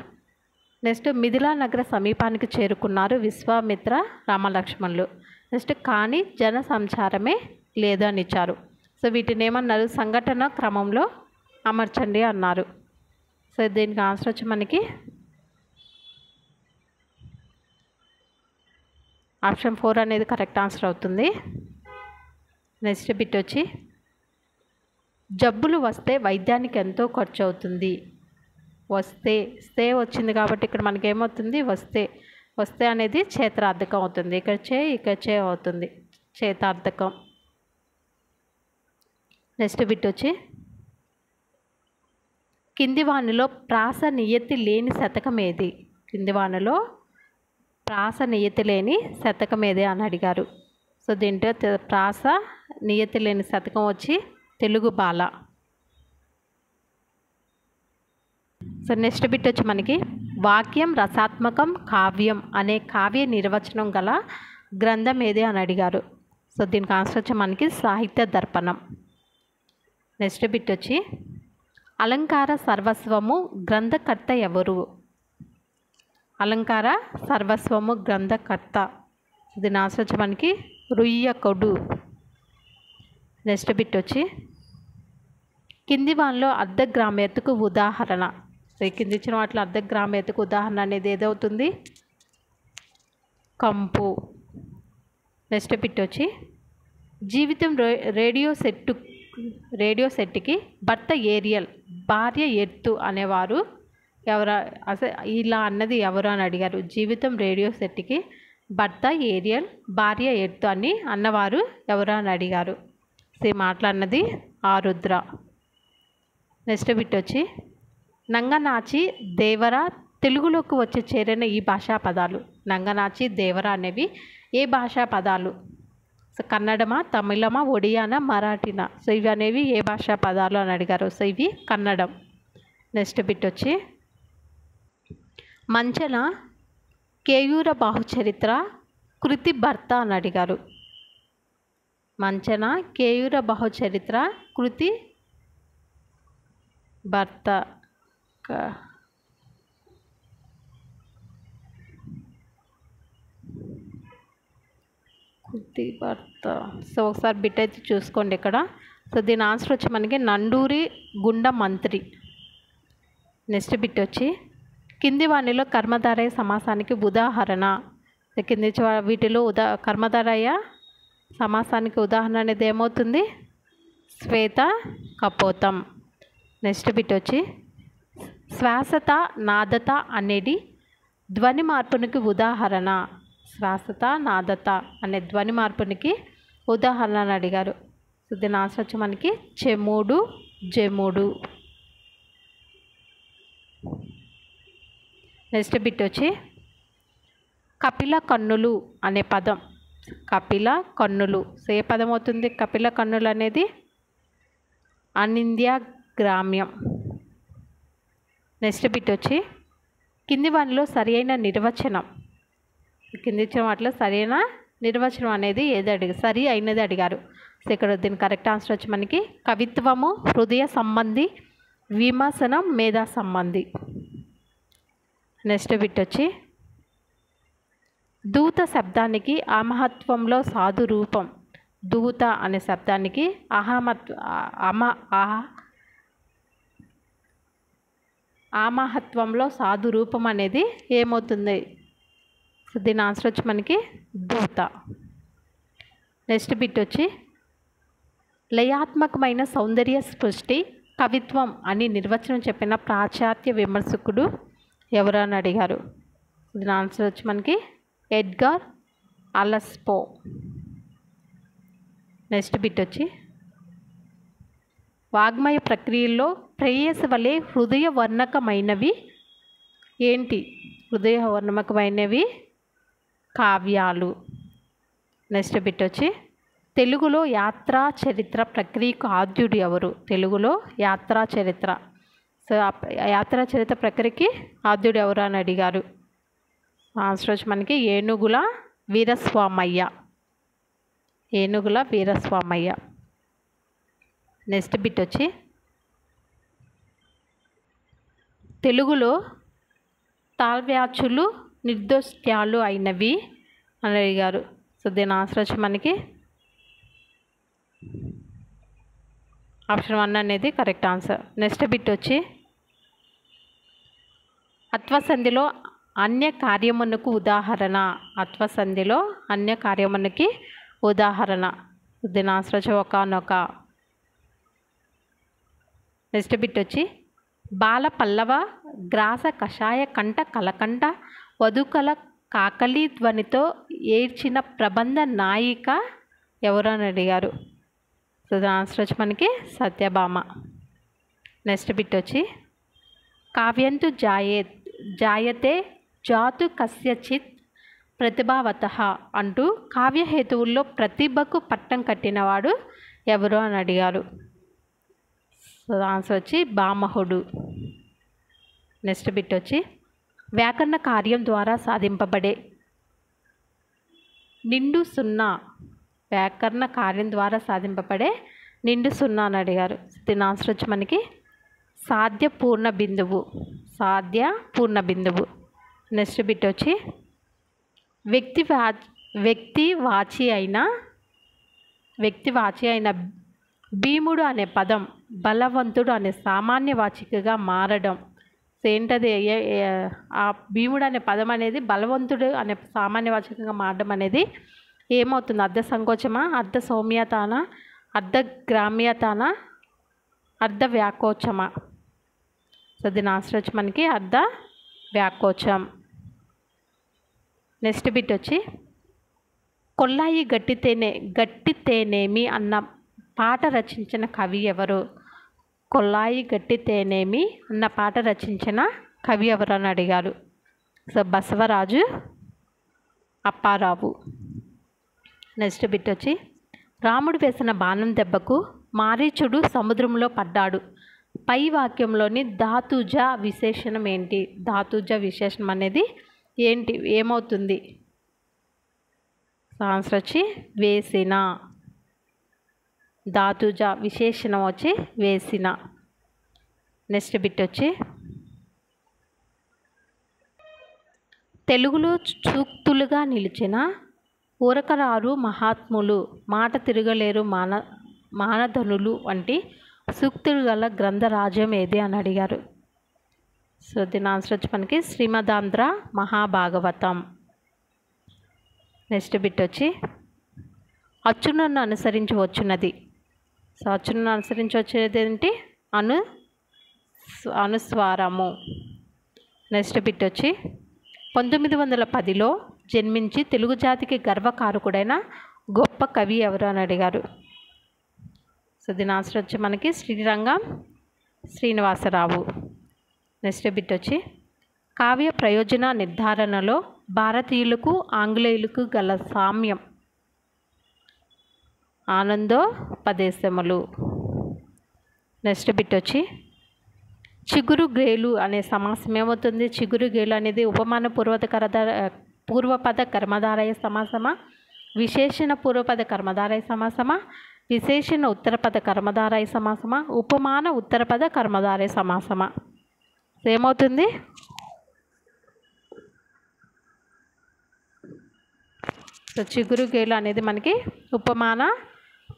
నెక్స్ట్ మిథిలా నగర సమీపానికి చేరుకున్నారు విశ్వామిత్ర రామలక్ష్మణులు. నెక్స్ట్ కానీ జన సంచారమే లేదు అని ఇచ్చారు. సో వీటిని ఏమన్నారు? సంఘటన క్రమంలో అమర్చండి అన్నారు. సో దీనికి ఆన్సర్ వచ్చి మనకి ఆప్షన్ 4 అనేది కరెక్ట్ ఆన్సర్ అవుతుంది. నెక్స్ట్ బిట్ వచ్చి జబ్బులు వస్తే వైద్యానికి ఎంతో ఖర్చు అవుతుంది. వస్తే వచ్చింది కాబట్టి ఇక్కడ మనకి ఏమవుతుంది? వస్తే అనేది చేతార్థకం అవుతుంది. ఇక్కడ చే అవుతుంది చేతార్థకం. నెక్స్ట్ బిట్ వచ్చి కింది వానిలో ప్రాస నియతి లేని శతకం ఏది? కింది వానిలో ప్రాస నియతి లేని శతకం ఏది అని అడిగారు. సో దీంట్లో ప్రాస నియతి లేని శతకం వచ్చి తెలుగు బాల. సో నెక్స్ట్ బిట్ వచ్చి మనకి వాక్యం రసాత్మకం కావ్యం అనే కావ్య నిర్వచనం గల గ్రంథం ఏది అని అడిగారు. సో దీనికి ఆన్సర్ వచ్చి మనకి సాహిత్య దర్పణం. నెక్స్ట్ బిట్ వచ్చి అలంకార సర్వస్వము గ్రంథకర్త ఎవరు? అలంకార సర్వస్వము గ్రంథకర్త. దీని ఆన్సర్ వచ్చి మనకి రుయ్యకొడు. నెక్స్ట్ బిట్ వచ్చి కింది వానిలో అర్ధగ్రామ్యతకు ఉదాహరణ. సో కింది ఇచ్చిన వాటిలో అర్ధగ్రామ్యతకు ఉదాహరణ అనేది ఏదవుతుంది? కంపు. నెక్స్ట్ బిట్ వచ్చి జీవితం రేడియో సెట్కి భర్త ఏరియల్, భార్య ఎర్తు అనేవారు ఎవరు? అసలు ఇలా అన్నది ఎవరు అని అడిగారు. జీవితం రేడియో సెట్కి భర్త ఏరియల్, భార్య ఎర్తు అని అన్నవారు ఎవరు అని అడిగారు. మాట్లాడినది ఆరుద్ర. నెక్స్ట్ బిట్ వచ్చి నంగనాచి, దేవర తెలుగులోకి వచ్చి చేరిన ఈ భాషా పదాలు. నంగనాచి, దేవర అనేవి ఏ భాషా పదాలు? సో కన్నడమా, తమిళమా, ఒడియానా, మరాఠీనా? సో ఇవి అనేవి ఏ భాషా పదాలు అని అడిగారు. సో ఇవి కన్నడం. నెక్స్ట్ బిట్ వచ్చి మంచన కేయూర బాహుచరిత్ర కృతి భర్త అని అడిగారు. మంచన కేయూర బాహుచరిత్ర కృతి భర్త. కృతి భర్త. సో ఒకసారి బిట్ అయితే చూసుకోండి ఇక్కడ. సో దీని ఆన్సర్ వచ్చి మనకి నండూరి గుండ మంత్రి. నెక్స్ట్ బిట్ వచ్చి కింది వాణిలో కర్మధారయ సమాసానికి ఉదాహరణ. కింది వీటిలో కర్మధారయ సమాసానికి ఉదాహరణ అనేది ఏమవుతుంది? శ్వేత కపోతం. నెక్స్ట్ బిట్ వచ్చి శ్వాసత, నాదత అనేది ధ్వని మార్పునికి ఉదాహరణ. శ్వాసత, నాదత అనే ధ్వని మార్పునికి ఉదాహరణ అని అడిగారు. సో దీని ఆన్సర్ వచ్చి మనకి చెముడు, జముడు. నెక్స్ట్ బిట్ వచ్చి కపిల కన్నులు అనే పదం. కపిల కన్నులు. సో ఏ పదం అవుతుంది? కపిల కన్నులు అనేది అనింద్య గ్రామ్యం. నెక్స్ట్ బిట్ వచ్చి కింది వాటిలో సరి అయిన నిర్వచనం. కింది ఇచ్చిన వాటిలో సరైన నిర్వచనం అనేది సరి అయినది అడిగారు. సో ఇక్కడ దీని కరెక్ట్ ఆన్సర్ వచ్చి మనకి కవిత్వము హృదయ సంబంధి, విమర్శనం మేధా సంబంధి. నెక్స్ట్ బిట్ వచ్చి దూత శబ్దానికి ఆమహత్వంలో సాధు రూపం. దూత అనే శబ్దానికి ఆమహత్వంలో సాధు రూపం అనేది ఏమవుతుంది? సో దీని ఆన్సర్ వచ్చి మనకి దూత. నెక్స్ట్ బిట్ వచ్చి లయాత్మకమైన సౌందర్య సృష్టి కవిత్వం అని నిర్వచనం చెప్పిన పాశ్చాత్య విమర్శకుడు ఎవరు అని అడిగారు. దీని ఆన్సర్ వచ్చి మనకి ఎడ్గార్ అలన్ పో. నెక్స్ట్ బిట్ వచ్చి వాగ్మయ ప్రక్రియలో ప్రేయసి వలె హృదయ వర్ణకమైనవి ఏంటి? హృదయ వర్ణకమైనవి కావ్యాలు. నెక్స్ట్ బిట్ వచ్చి తెలుగులో యాత్రా చరిత్ర ప్రక్రియకు ఆద్యుడు ఎవరు? తెలుగులో యాత్రా చరిత్ర. సో యాత్రా చరిత్ర ప్రక్రియకి ఆద్యుడు ఎవరు అని అడిగారు. ఆన్సర్ వచ్చి మనకి ఏనుగుల వీరస్వామయ్య. ఏనుగుల వీరస్వామయ్య. నెక్స్ట్ బిట్ వచ్చి తెలుగులో తాళ్వ్యాచులు నిర్దోష్ట్యాలు అయినవి అని అడిగారు. సో దీని ఆన్సర్ వచ్చి మనకి ఆప్షన్ 1 అనేది కరెక్ట్ ఆన్సర్. నెక్స్ట్ బిట్ వచ్చి అత్వసంధిలో అన్య కార్యమునకు ఉదాహరణ. అత్వసంధిలో అన్య కార్యమునికి ఉదాహరణ. దీని ఆన్సర్ వచ్చి ఒకనొక. నెక్స్ట్ బిట్ వచ్చి బాల పల్లవ గ్రాస కషాయ కంఠ కలకంఠ వధుకల కాకలి ధ్వనితో ఏడ్చిన ప్రబంధ నాయిక ఎవరు అని అడిగారు. సో దాని ఆన్సర్ వచ్చి మనకి సత్యభామ. నెక్స్ట్ బిట్ వచ్చి కావ్యంతు జాయతే జాతు కస్యచిత్ ప్రతిభావతః అంటూ కావ్యహేతువుల్లో ప్రతిభకు పట్టం కట్టినవాడు ఎవరు అని అడిగారు. సో ఆన్సర్ వచ్చి భామహుడు. నెక్స్ట్ బిట్ వచ్చి వ్యాకరణ కార్యం ద్వారా సాధింపబడే నిండు సున్నా. వ్యాకరణ కార్యం ద్వారా సాధింపబడే నిండు సున్నా అని అడిగారు. దీని ఆన్సర్ వచ్చి మనకి సాధ్య పూర్ణ బిందువు. సాధ్య పూర్ణ బిందువు. నెక్స్ట్ బిట్ వచ్చి వ్యక్తి వాచి అయిన భీముడు అనే పదం బలవంతుడు అనే సామాన్య వాచికగా మారడం. సో ఏంటది ఆ భీముడు అనే పదం అనేది బలవంతుడు అనే సామాన్యవాచకంగా మారడం అనేది ఏమవుతుంది? అర్ధ సంకోచమా, అర్ధ సౌమ్యతానా, అర్ధ గ్రామ్యతానా, అర్ధ వ్యాకోచమా? సో దీని ఆన్సర్ వచ్చి మనకి అర్ధ వ్యాకోచం. నెక్స్ట్ బిట్ వచ్చి కొల్లాయి గట్టితేనేమి అన్న పాట రచించిన కవి ఎవరు? కొల్లాయి గట్టితేనేమి అన్న పాట రచించిన కవి ఎవరు అని అడిగారు. So Basavaraju Apparao. Next bit వచ్చి రాముడు వేసిన బాణం దెబ్బకు మారీచుడు సముద్రంలో పడ్డాడు. పై వాక్యంలోని ధాతుజ విశేషణం ఏంటి? ధాతుజ విశేషణం అనేది ఏంటి, ఏమవుతుంది? ఆన్సర్ వచ్చి వేసిన. ధాతుజ విశేషణం వచ్చి వేసిన. నెక్స్ట్ బిట్ వచ్చి తెలుగులో సూక్తులుగా నిలిచిన ఊరకరారు మహాత్ములు, మాట తిరగలేరు మానధనులు వంటి సూక్తులు గల గ్రంథరాజ్యం ఏది అని అడిగారు. సో దీని ఆన్సర్ వచ్చి మనకి శ్రీమదాంధ్ర మహాభాగవతం. నెక్స్ట్ బిట్ వచ్చి అచ్చునను అనుసరించి వచ్చినది. సో అచ్చునను అనుసరించి వచ్చేది ఏంటి? అనుస్వారము. నెక్స్ట్ బిట్ వచ్చి 1910లో జన్మించి తెలుగు జాతికి గర్వకారకుడైన గొప్ప కవి ఎవరు అని అడిగారు. సో దీని ఆన్సర్ వచ్చి మనకి శ్రీరంగం శ్రీనివాసరావు. నెక్స్ట్ బిట్ వచ్చి కావ్య ప్రయోజన నిర్ధారణలో భారతీయులకు ఆంగ్లేయులకు గల సామ్యం ఆనందోపదేశములు. నెక్స్ట్ బిట్ వచ్చి చిగురు గ్రేలు అనే సమాసం ఏమవుతుంది? చిగురు గ్రేలు అనేది ఉపమాన పూర్వపద కర్మధారయ సమాసమా, విశేషణ పూర్వపద కర్మధారయ సమాసమా, విశేషణ ఉత్తరపద కర్మధారయ సమాసమా, ఉపమాన ఉత్తరపద కర్మధారయ సమాసమా? ఏమవుతుంది? సో చిగురు గేలు అనేది మనకి ఉపమాన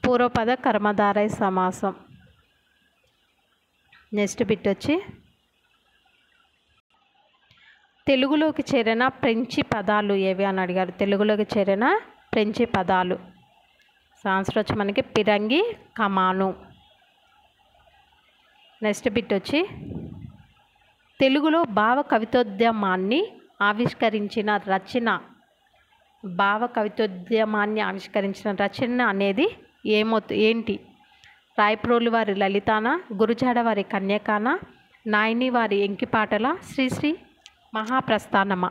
పూర్వపద కర్మధారయ సమాసం. నెక్స్ట్ బిట్ వచ్చి తెలుగులోకి చేరిన ఫ్రెంచి పదాలు ఏవి అని అడిగారు. తెలుగులోకి చేరిన ఫ్రెంచి పదాలు. సో ఆన్సర్ వచ్చి మనకి పిరంగి, కమాను. నెక్స్ట్ బిట్ వచ్చి తెలుగులో భావ కవితోద్యమాన్ని ఆవిష్కరించిన రచన అనేది ఏంటి? రాయప్రోలు వారి లలితాన, గురుజాడ వారి కన్యకాన, నాయని వారి ఎంకిపాటల, శ్రీశ్రీ మహాప్రస్థానమా?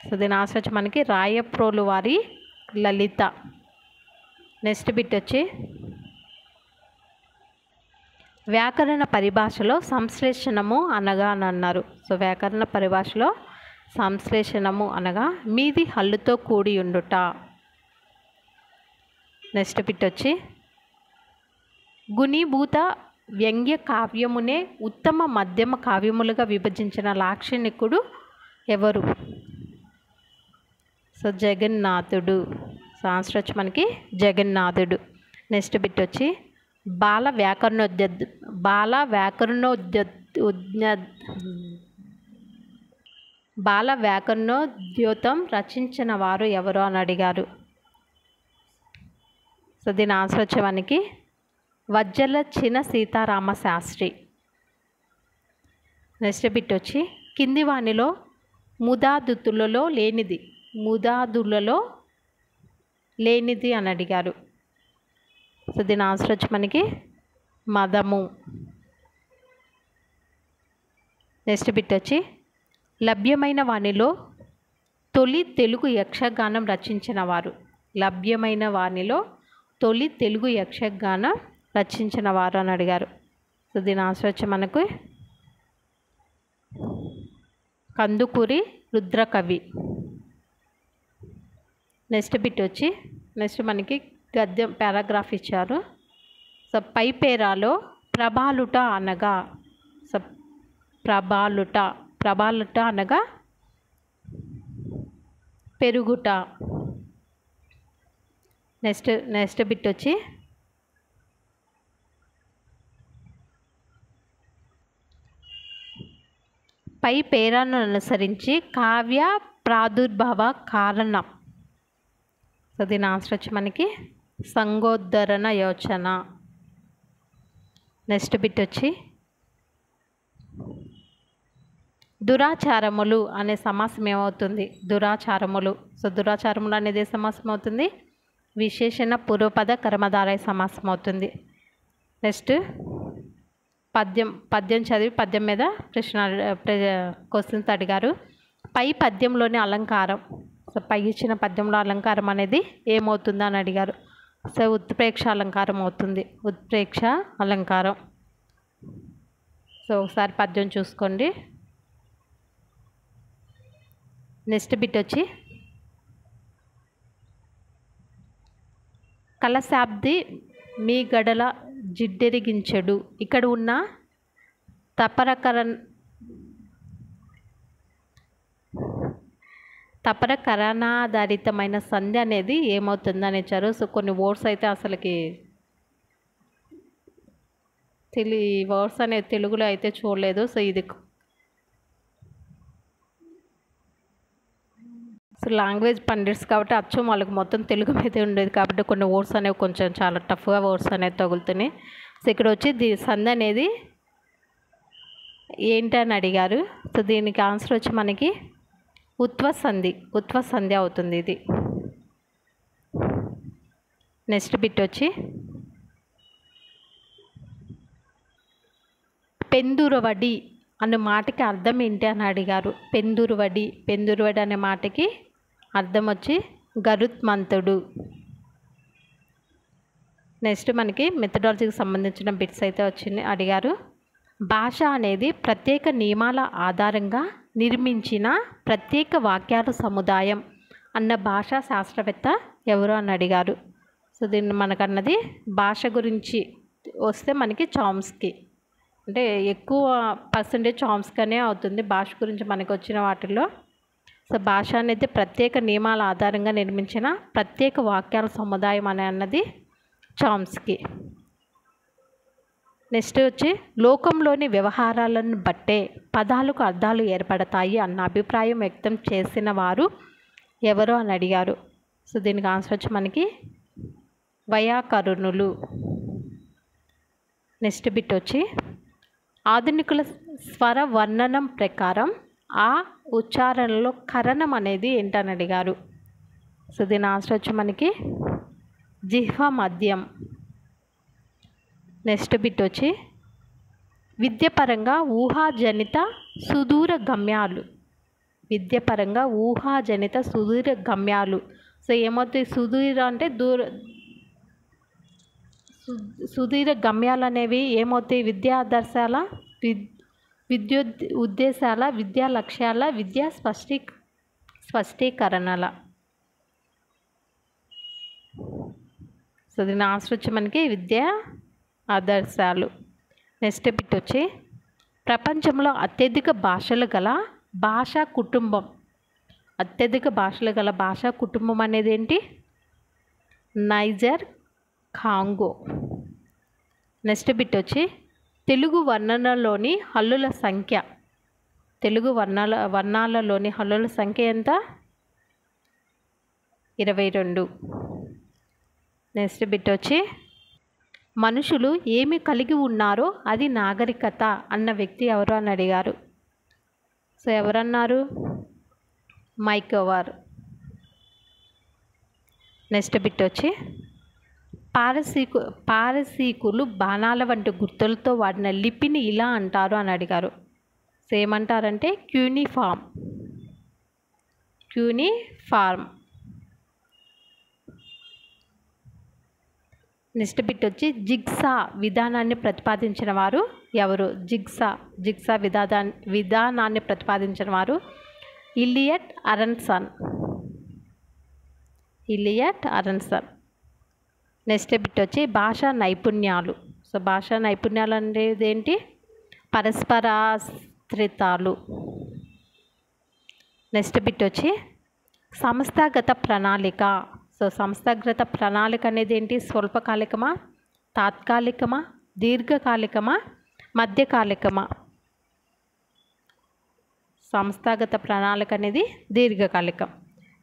సో దీని ఆన్సర్ వచ్చి మనకి రాయప్రోలు వారి లలిత. నెక్స్ట్ బిట్ వచ్చి వ్యాకరణ పరిభాషలో సంశ్లేషణము అనగా అని అన్నారు. సో వ్యాకరణ పరిభాషలో సంశ్లేషణము అనగా మీది హల్లుతో కూడి ఉండుట. నెక్స్ట్ బిట్ వచ్చి గుణీభూత వ్యంగ్య కావ్యమునే ఉత్తమ మధ్యమ కావ్యములుగా విభజించిన లాక్షణికుడు ఎవరు? సో జగన్నాథుడు. సో ఆన్సర్ వచ్చి మనకి జగన్నాథుడు. నెక్స్ట్ బిట్ వచ్చి బాల వ్యాకరణోద్యోతం రచించిన వారు ఎవరు అని అడిగారు. సో దీని ఆన్సర్ వచ్చే మనకి వజ్జల చిన సీతారామ శాస్త్రి. నెక్స్ట్ బిట్ వచ్చి కింది వాణిలో ముదాదులలో లేనిది అని అడిగారు. సో దీని ఆన్సర్ వచ్చి మనకి మదము. నెక్స్ట్ బిట్ వచ్చి లభ్యమైన వాణిలో తొలి తెలుగు యక్షగానం రచించిన వారు. లభ్యమైన వాణిలో తొలి తెలుగు యక్షగానం రచించిన వారు అని అడిగారు. సో దీని ఆన్సర్ వచ్చి మనకు కందుకూరి రుద్రకవి. నెక్స్ట్ బిట్ వచ్చి మనకి గద్యం పారాగ్రాఫ్ ఇచ్చారు. సో పై పేరాలో ప్రభాలుట అనగా ప్రభాలుట అనగా పెరుగుట. నెక్స్ట్ బిట్ వచ్చి పై పేరాను అనుసరించి కావ్య ప్రాదుర్భావ కారణం. సో దీని ఆన్సర్ వచ్చి మనకి సంగోద్ధరణ యోచన. నెక్స్ట్ బిట్ వచ్చి దురాచారములు అనే సమాసం ఏమవుతుంది? దురాచారములు. సో దురాచారములు అనేది ఏ సమాసం అవుతుంది? విశేషణ పూర్వపద కర్మధారయ సమాసం అవుతుంది. నెక్స్ట్ పద్యం చదివి పద్యం మీద క్వశ్చన్స్ అడిగారు. పై పద్యంలోని అలంకారం. సో పై ఇచ్చిన పద్యంలో అలంకారం అనేది ఏమవుతుందా అని అడిగారు. సో ఉత్ప్రేక్ష అలంకారం అవుతుంది. ఉత్ప్రేక్ష అలంకారం. సో ఒకసారి పద్యం చూసుకోండి. నెక్స్ట్ బిట్ వచ్చి కలశాబ్ది మీ గడల జిడ్డెరిగించెడు. ఇక్కడ ఉన్న తపరకరణాధారితమైన సంధి అనేది ఏమవుతుందని ఇచ్చారు. సో కొన్ని వర్డ్స్ అయితే అసలుకి వర్డ్స్ అనేది తెలుగులో అయితే చూడలేదు. సో ఇది సో లాంగ్వేజ్ పండిట్స్ కాబట్టి అచ్చం వాళ్ళకి మొత్తం తెలుగు మీదే ఉండేది కాబట్టి కొన్ని వర్డ్స్ అనేవి కొంచెం చాలా టఫ్గా వర్డ్స్ అనేవి తగులుతున్నాయి. సో ఇక్కడ వచ్చి సంధి అనేది ఏంటని అడిగారు. సో దీనికి ఆన్సర్ వచ్చి మనకి ఉత్వ సంధి అవుతుంది ఇది. నెక్స్ట్ బిట్ వచ్చి పెందురవడి అనే మాటకి అర్థం ఏంటి అని అడిగారు. పెందురవడి అనే మాటకి అర్థం వచ్చి గరుత్మంతుడు. నెక్స్ట్ మనకి మెథడాలజీకి సంబంధించిన బిట్స్ అయితే అడిగారు. భాష అనేది ప్రత్యేక నియమాల ఆధారంగా నిర్మించిన ప్రత్యేక వాక్యాల సముదాయం అన్న భాషా శాస్త్రవేత్త ఎవరు అని అడిగారు. సో దీన్ని మనకన్నది భాష గురించి వస్తే మనకి చామ్స్కీ, అంటే ఎక్కువ పర్సంటేజ్ చామ్స్కీనే అవుతుంది భాష గురించి మనకు వచ్చిన వాటిల్లో. సో భాష అనేది ప్రత్యేక నియమాల ఆధారంగా నిర్మించిన ప్రత్యేక వాక్యాల సముదాయం అన్నది చామ్స్కీ. నెక్స్ట్ వచ్చి లోకంలోని వ్యవహారాలను బట్టే పదాలకు అర్థాలు ఏర్పడతాయి అన్న అభిప్రాయం వ్యక్తం చేసిన వారు ఎవరు అని అడిగారు. సో దీనికి ఆన్సర్ వచ్చి మనకి వైయాకరణులు. నెక్స్ట్ బిట్ వచ్చి ఆధునికుల స్వర వర్ణనం ప్రకారం ఆ ఉచ్చారణలో కరణం అనేది ఏంటని అడిగారు. సో దీని ఆన్సర్ వచ్చి మనకి జిహ్వ మధ్యం. నెక్స్ట్ బిట్ వచ్చి విద్యపరంగా ఊహాజనిత సుదూర గమ్యాలు. సో ఏమవుతాయి? సుదూర అంటే సుదీర్ఘ గమ్యాలు అనేవి ఏమవుతాయి? విద్యా ఆదర్శాల, ఉద్దేశాల, విద్యా లక్ష్యాల, విద్యా స్పష్టీకరణల. సో దీని ఆన్సర్ వచ్చి మనకి విద్యా ఆదర్శాలు. నెక్స్ట్ బిట్ వచ్చి ప్రపంచంలో అత్యధిక భాషలు గల భాషా కుటుంబం అనేది ఏంటి? Niger Congo. నెక్స్ట్ బిట్ వచ్చి తెలుగు వర్ణాలలోని హల్లుల సంఖ్య ఎంత? 22. నెక్స్ట్ బిట్ వచ్చి మనుషులు ఏమి కలిగి ఉన్నారో అది నాగరికత అన్న వ్యక్తి ఎవరు అని అడిగారు. సో ఎవరన్నారు? మైకోవార్. నెక్స్ట్ బిట్ వచ్చి పారసీకులు బాణాల వంటి గుర్తులతో వాడిన లిపిని ఇలా అంటారు అని అడిగారు. సో ఏమంటారంటే క్యూనిఫామ్. నెక్స్ట్ బిట్ వచ్చి జిగ్సా విధానాన్ని ప్రతిపాదించిన వారు ఎవరు? జిగ్సా విధానాన్ని ప్రతిపాదించిన వారు ఇలియట్ అరన్సన్. నెక్స్ట్ బిట్ వచ్చి భాషా నైపుణ్యాలు. సో భాషా నైపుణ్యాలు అనేది ఏంటి? పరస్పరాశ్రితాలు. నెక్స్ట్ బిట్ వచ్చి సంస్థాగత ప్రణాళిక. సో సంస్థాగత ప్రణాళిక అనేది ఏంటి? స్వల్పకాలికమా, తాత్కాలికమా, దీర్ఘకాలికమా, మధ్యకాలికమా? సంస్థాగత ప్రణాళిక అనేది దీర్ఘకాలికం.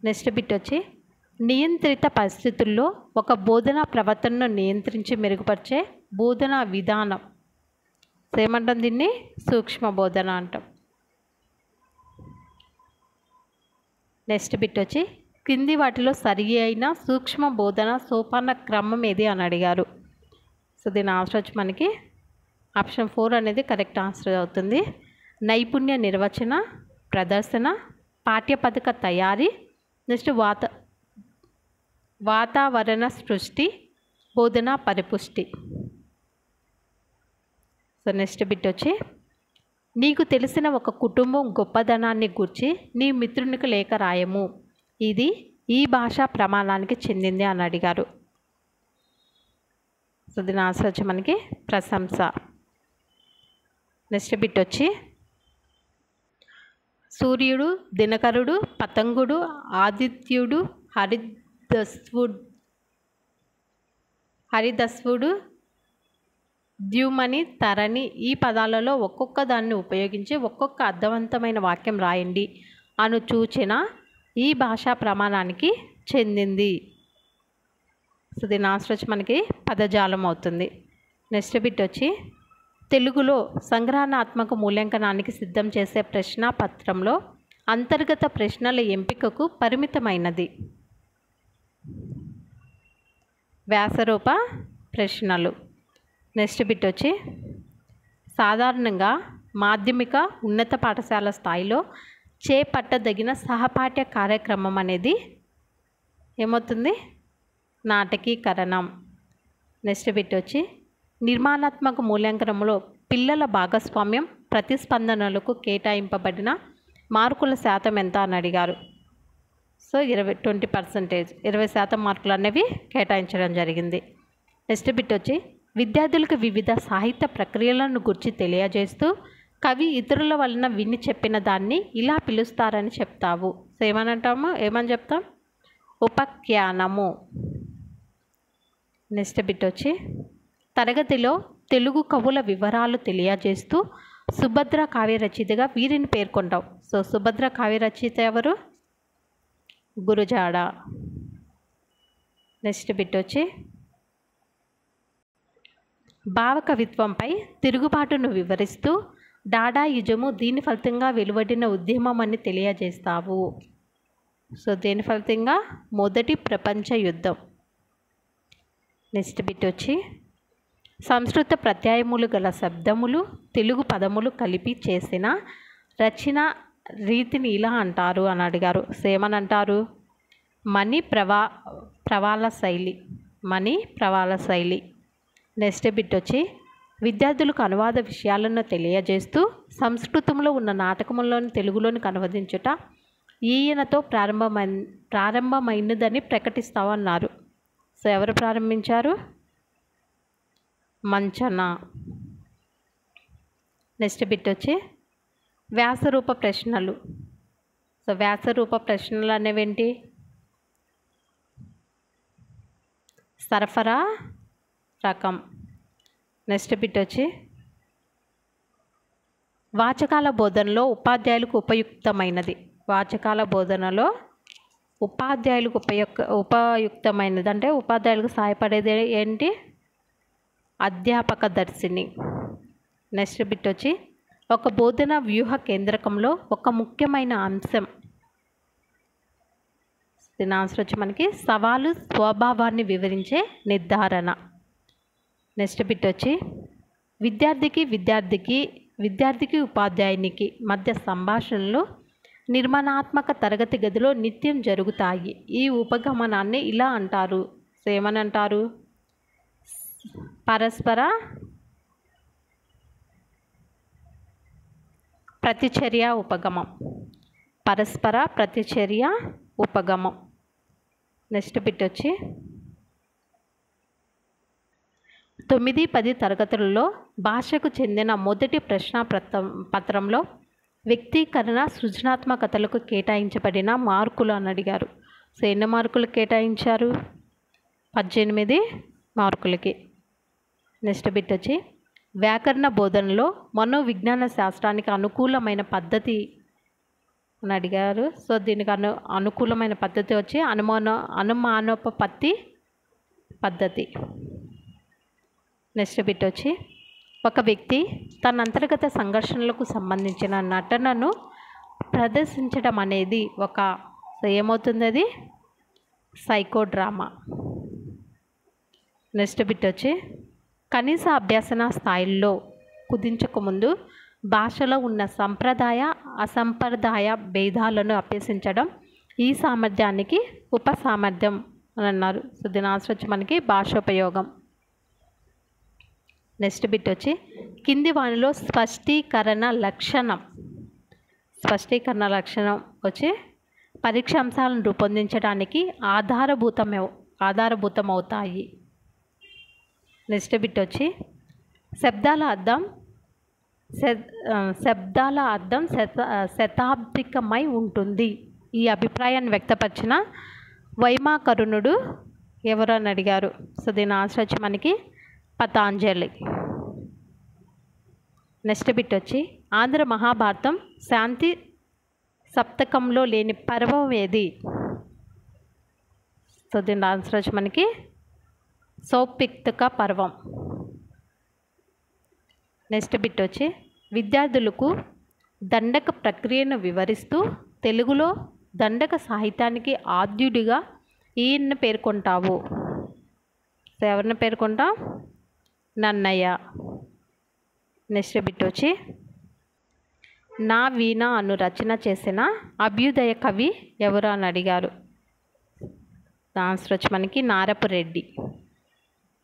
నెక్స్ట్ బిట్ వచ్చి నియంత్రిత పరిస్థితుల్లో ఒక బోధనా ప్రవర్తనను నియంత్రించి మెరుగుపరిచే బోధనా విధానం ఏమంటాం? దీన్ని సూక్ష్మ బోధన అంటాం. నెక్స్ట్ బిట్ వచ్చి కింది వాటిలో సరి అయిన సూక్ష్మ బోధన సోపాన క్రమం ఏది అని అడిగారు. సో దీని ఆన్సర్ వచ్చి మనకి ఆప్షన్ 4 అనేది కరెక్ట్ ఆన్సర్ అవుతుంది. నైపుణ్య నిర్వచన, ప్రదర్శన, పాఠ్యపథక తయారీ, నెక్స్ట్ వాతావరణ సృష్టి, బోధనా పరిపుష్టి. సో నెక్స్ట్ బిట్ వచ్చి నీకు తెలిసిన ఒక కుటుంబం గొప్పదనాన్ని గూర్చి నీ మిత్రునికి లేఖ రాయము, ఇది ఈ భాషా ప్రమాణానికి చెందింది అని అడిగారు. సో దీని ఆన్సర్ వచ్చి మనకి ప్రశంస. నెక్స్ట్ బిట్ వచ్చి సూర్యుడు, దినకరుడు, పతంగుడు, ఆదిత్యుడు, హరిదస్వుడు, ద్యుమని, తరణి ఈ పదాలలో ఒక్కొక్క దాన్ని ఉపయోగించి ఒక్కొక్క అర్థవంతమైన వాక్యం రాయండి అను సూచన ఈ భాషా ప్రమాణానికి చెందింది. సో దీని ఆన్సర్ వచ్చి మనకి పదజాలం అవుతుంది. నెక్స్ట్ బిట్ వచ్చి తెలుగులో సంగ్రహణాత్మక మూల్యాంకనానికి సిద్ధం చేసే ప్రశ్నాపత్రంలో అంతర్గత ప్రశ్నల ఎంపికకు పరిమితమైనది. వ్యాసరూప ప్రశ్నలు. నెక్స్ట్ బిట్ వచ్చి సాధారణంగా మాధ్యమిక ఉన్నత పాఠశాల స్థాయిలో చేపట్టదగిన సహపాఠ్య కార్యక్రమం అనేది ఏమవుతుంది? నాటకీకరణం. నెక్స్ట్ బిట్ వచ్చి నిర్మాణాత్మక మూల్యాంకనంలో పిల్లల భాగస్వామ్యం ప్రతిస్పందనలకు కేటాయింపబడిన మార్కుల శాతం ఎంత అని అడిగారు. సో 20% 20% మార్కులు అనేవి కేటాయించడం జరిగింది. నెక్స్ట్ బిట్ వచ్చి విద్యార్థులకు వివిధ సాహిత్య ప్రక్రియలను గురించి తెలియజేస్తూ కవి ఇతరుల వలన విని చెప్పిన దాన్ని ఇలా పిలుస్తారని చెప్తావు. సో ఏమని చెప్తాం? ఉపఖ్యానము. నెక్స్ట్ బిట్ వచ్చి తరగతిలో తెలుగు కవుల వివరాలు తెలియజేస్తూ సుభద్ర కావ్య రచయితగా వీరిని పేర్కొంటావు. సో సుభద్ర కావ్య రచయిత ఎవరు? గురుజాడ. నెక్స్ట్ బిట్ వచ్చి భావకవిత్వంపై తిరుగుబాటును వివరిస్తూ డాడాయిజము దీని ఫలితంగా వెలువడిన ఉద్యమం అని తెలియజేస్తావు. సో దీని ఫలితంగా మొదటి ప్రపంచ యుద్ధం. నెక్స్ట్ బిట్ వచ్చి సంస్కృత ప్రత్యయములు గల శబ్దములు తెలుగు పదములు కలిపి చేసిన రచన రీతిని ఇలా అంటారు అని అడిగారు. సో ఏమని అంటారు? మణి ప్రవాళ శైలి. నెక్స్ట్ బిట్ వచ్చి విద్యార్థులకు అనువాద విషయాలను తెలియజేస్తూ సంస్కృతంలో ఉన్న నాటకములను తెలుగులోనికి అనువదించుట ఈయనతో ప్రారంభమైనదని ప్రకటిస్తామన్నారు. సో ఎవరు ప్రారంభించారు? మంచన. నెక్స్ట్ బిట్ వచ్చి వ్యాసరూప ప్రశ్నలు. సో వ్యాసరూప ప్రశ్నలు అనేవేంటి? సరఫరా రకం. నెక్స్ట్ బిట్ వచ్చి వాచకాల బోధనలో ఉపాధ్యాయులకు ఉపయుక్తమైనది. వాచకాల బోధనలో ఉపాధ్యాయులకు ఉపయుక్తమైనది అంటే ఉపాధ్యాయులకు సహాయపడేది ఏంటి? అధ్యాపక దర్శిని. నెక్స్ట్ బిట్ వచ్చి ఒక బోధన వ్యూహ కేంద్రకంలో ఒక ముఖ్యమైన అంశం. దీని ఆన్సర్ వచ్చి మనకి సవాలు స్వభావాన్ని వివరించే నిర్ధారణ. నెక్స్ట్ బిట్ వచ్చి విద్యార్థికి ఉపాధ్యాయునికి మధ్య సంభాషణలు నిర్మాణాత్మక తరగతి గదిలో నిత్యం జరుగుతాయి. ఈ ఉపగమనాన్ని ఇలా అంటారు. సో ఏమని అంటారు? పరస్పర ప్రతిచర్య ఉపగమం. నెక్స్ట్ బిట్ వచ్చి 9-10 తరగతులలో భాషకు చెందిన మొదటి ప్రశ్నాపత్రంలో వ్యక్తీకరణ సృజనాత్మకతలకు కేటాయించబడిన మార్కులు అని అడిగారు. సో ఎన్ని మార్కులు కేటాయించారు? 18 మార్కులకి. నెక్స్ట్ బిట్ వచ్చి వ్యాకరణ బోధనలో మనోవిజ్ఞాన శాస్త్రానికి అనుకూలమైన పద్ధతి అని అడిగారు. సో దీనికి అనుకూలమైన పద్ధతి వచ్చి అనుమానోపపత్తి పద్ధతి. నెక్స్ట్ బిట్ వచ్చి ఒక వ్యక్తి తన అంతర్గత సంఘర్షణలకు సంబంధించిన నటనను ప్రదర్శించడం అనేది ఏమవుతుంది, అది సైకో డ్రామా. నెక్స్ట్ బిట్ వచ్చి కనీస అభ్యసన స్థాయిల్లో కుదించకముందు భాషలో ఉన్న సంప్రదాయ అసంప్రదాయ భేదాలను అభ్యసించడం ఈ సామర్థ్యానికి ఉపసామర్థ్యం అని అన్నారు. సో దీని ఆన్సర్ వచ్చి మనకి భాషోపయోగం. నెక్స్ట్ బిట్ వచ్చి కింది వానిలో స్పష్టీకరణ లక్షణం వచ్చి పరీక్షాంశాలను రూపొందించడానికి ఆధారభూతమవుతాయి. నెక్స్ట్ బిట్ వచ్చి శబ్దాల అర్థం శతాబ్దికమై ఉంటుంది. ఈ అభిప్రాయాన్ని వ్యక్తపరిచిన వైమాకరుణుడు ఎవరు అని అడిగారు. సో దీని ఆన్సర్ వచ్చి మనకి పతాంజలి. నెక్స్ట్ బిట్ వచ్చి ఆంధ్ర మహాభారతం శాంతి సప్తకంలో లేని పర్వం ఏది? సో దీని ఆన్సర్ వచ్చి మనకి సౌప్తిక పర్వం. నెక్స్ట్ బిట్ వచ్చి విద్యార్థులకు దండక ప్రక్రియను వివరిస్తూ తెలుగులో దండక సాహిత్యానికి ఆద్యుడిగా ఈయన్ని పేర్కొంటావు. సో ఎవరిని పేర్కొంటాం? నన్నయ్య. నెక్స్ట్ బిట్ వచ్చి నా వీణ అను రచన చేసిన అభ్యుదయ కవి ఎవరు అని అడిగారు. ఆన్సర్ వచ్చి మనకి నారపు రెడ్డి.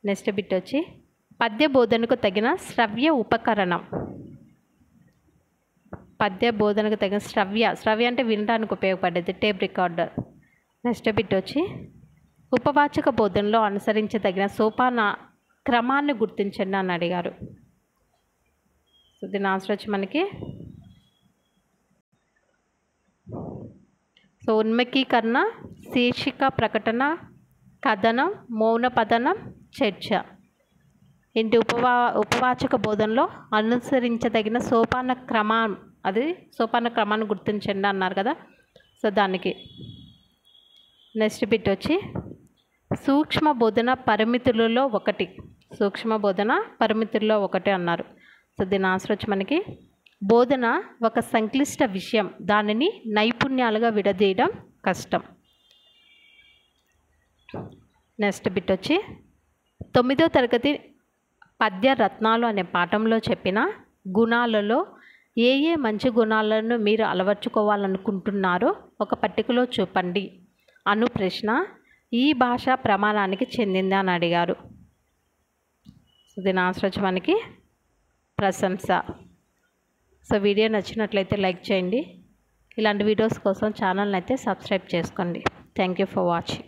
నెక్స్ట్ బిట్ వచ్చి పద్య బోధనకు తగిన శ్రవ్య ఉపకరణం. శ్రవ్య అంటే వినడానికి ఉపయోగపడేది, టేప్ రికార్డర్. నెక్స్ట్ బిట్ వచ్చి ఉపవాచక బోధనలో అనుసరించదగిన సోపాన క్రమాన్ని గుర్తించండి అని అడిగారు. సో దీని ఆన్సర్ వచ్చి మనకి ఉన్ముఖీకరణ, శీర్షిక ప్రకటన, కథనం, మౌన పఠనం, చర్చ. ఇంటి ఉపవాచక బోధనలో అనుసరించదగిన సోపాన క్రమాన్ని గుర్తించండి అన్నారు కదా. సో దానికి నెక్స్ట్ బిట్ వచ్చి సూక్ష్మ బోధన పరిమితులలో ఒకటి అన్నారు. సో దీని ఆన్సర్ వచ్చి మనకి బోధన ఒక సంక్లిష్ట విషయం, దానిని నైపుణ్యాలుగా విడదీయడం కష్టం. నెక్స్ట్ బిట్ వచ్చి 9వ తరగతి పద్య రత్నాలు అనే పాఠంలో చెప్పిన గుణాలలో ఏ మంచి గుణాలను మీరు అలవర్చుకోవాలనుకుంటున్నారో ఒక పట్టికలో చూపండి అను ప్రశ్న ఈ భాషా ప్రమాణానికి చెందింది అని అడిగారు. దీని ఆన్సర్ వచ్చి మనకి ప్రశంస. సో వీడియో నచ్చినట్లయితే లైక్ చేయండి. ఇలాంటి వీడియోస్ కోసం ఛానల్ని అయితే సబ్స్క్రైబ్ చేసుకోండి. Thank you for watching.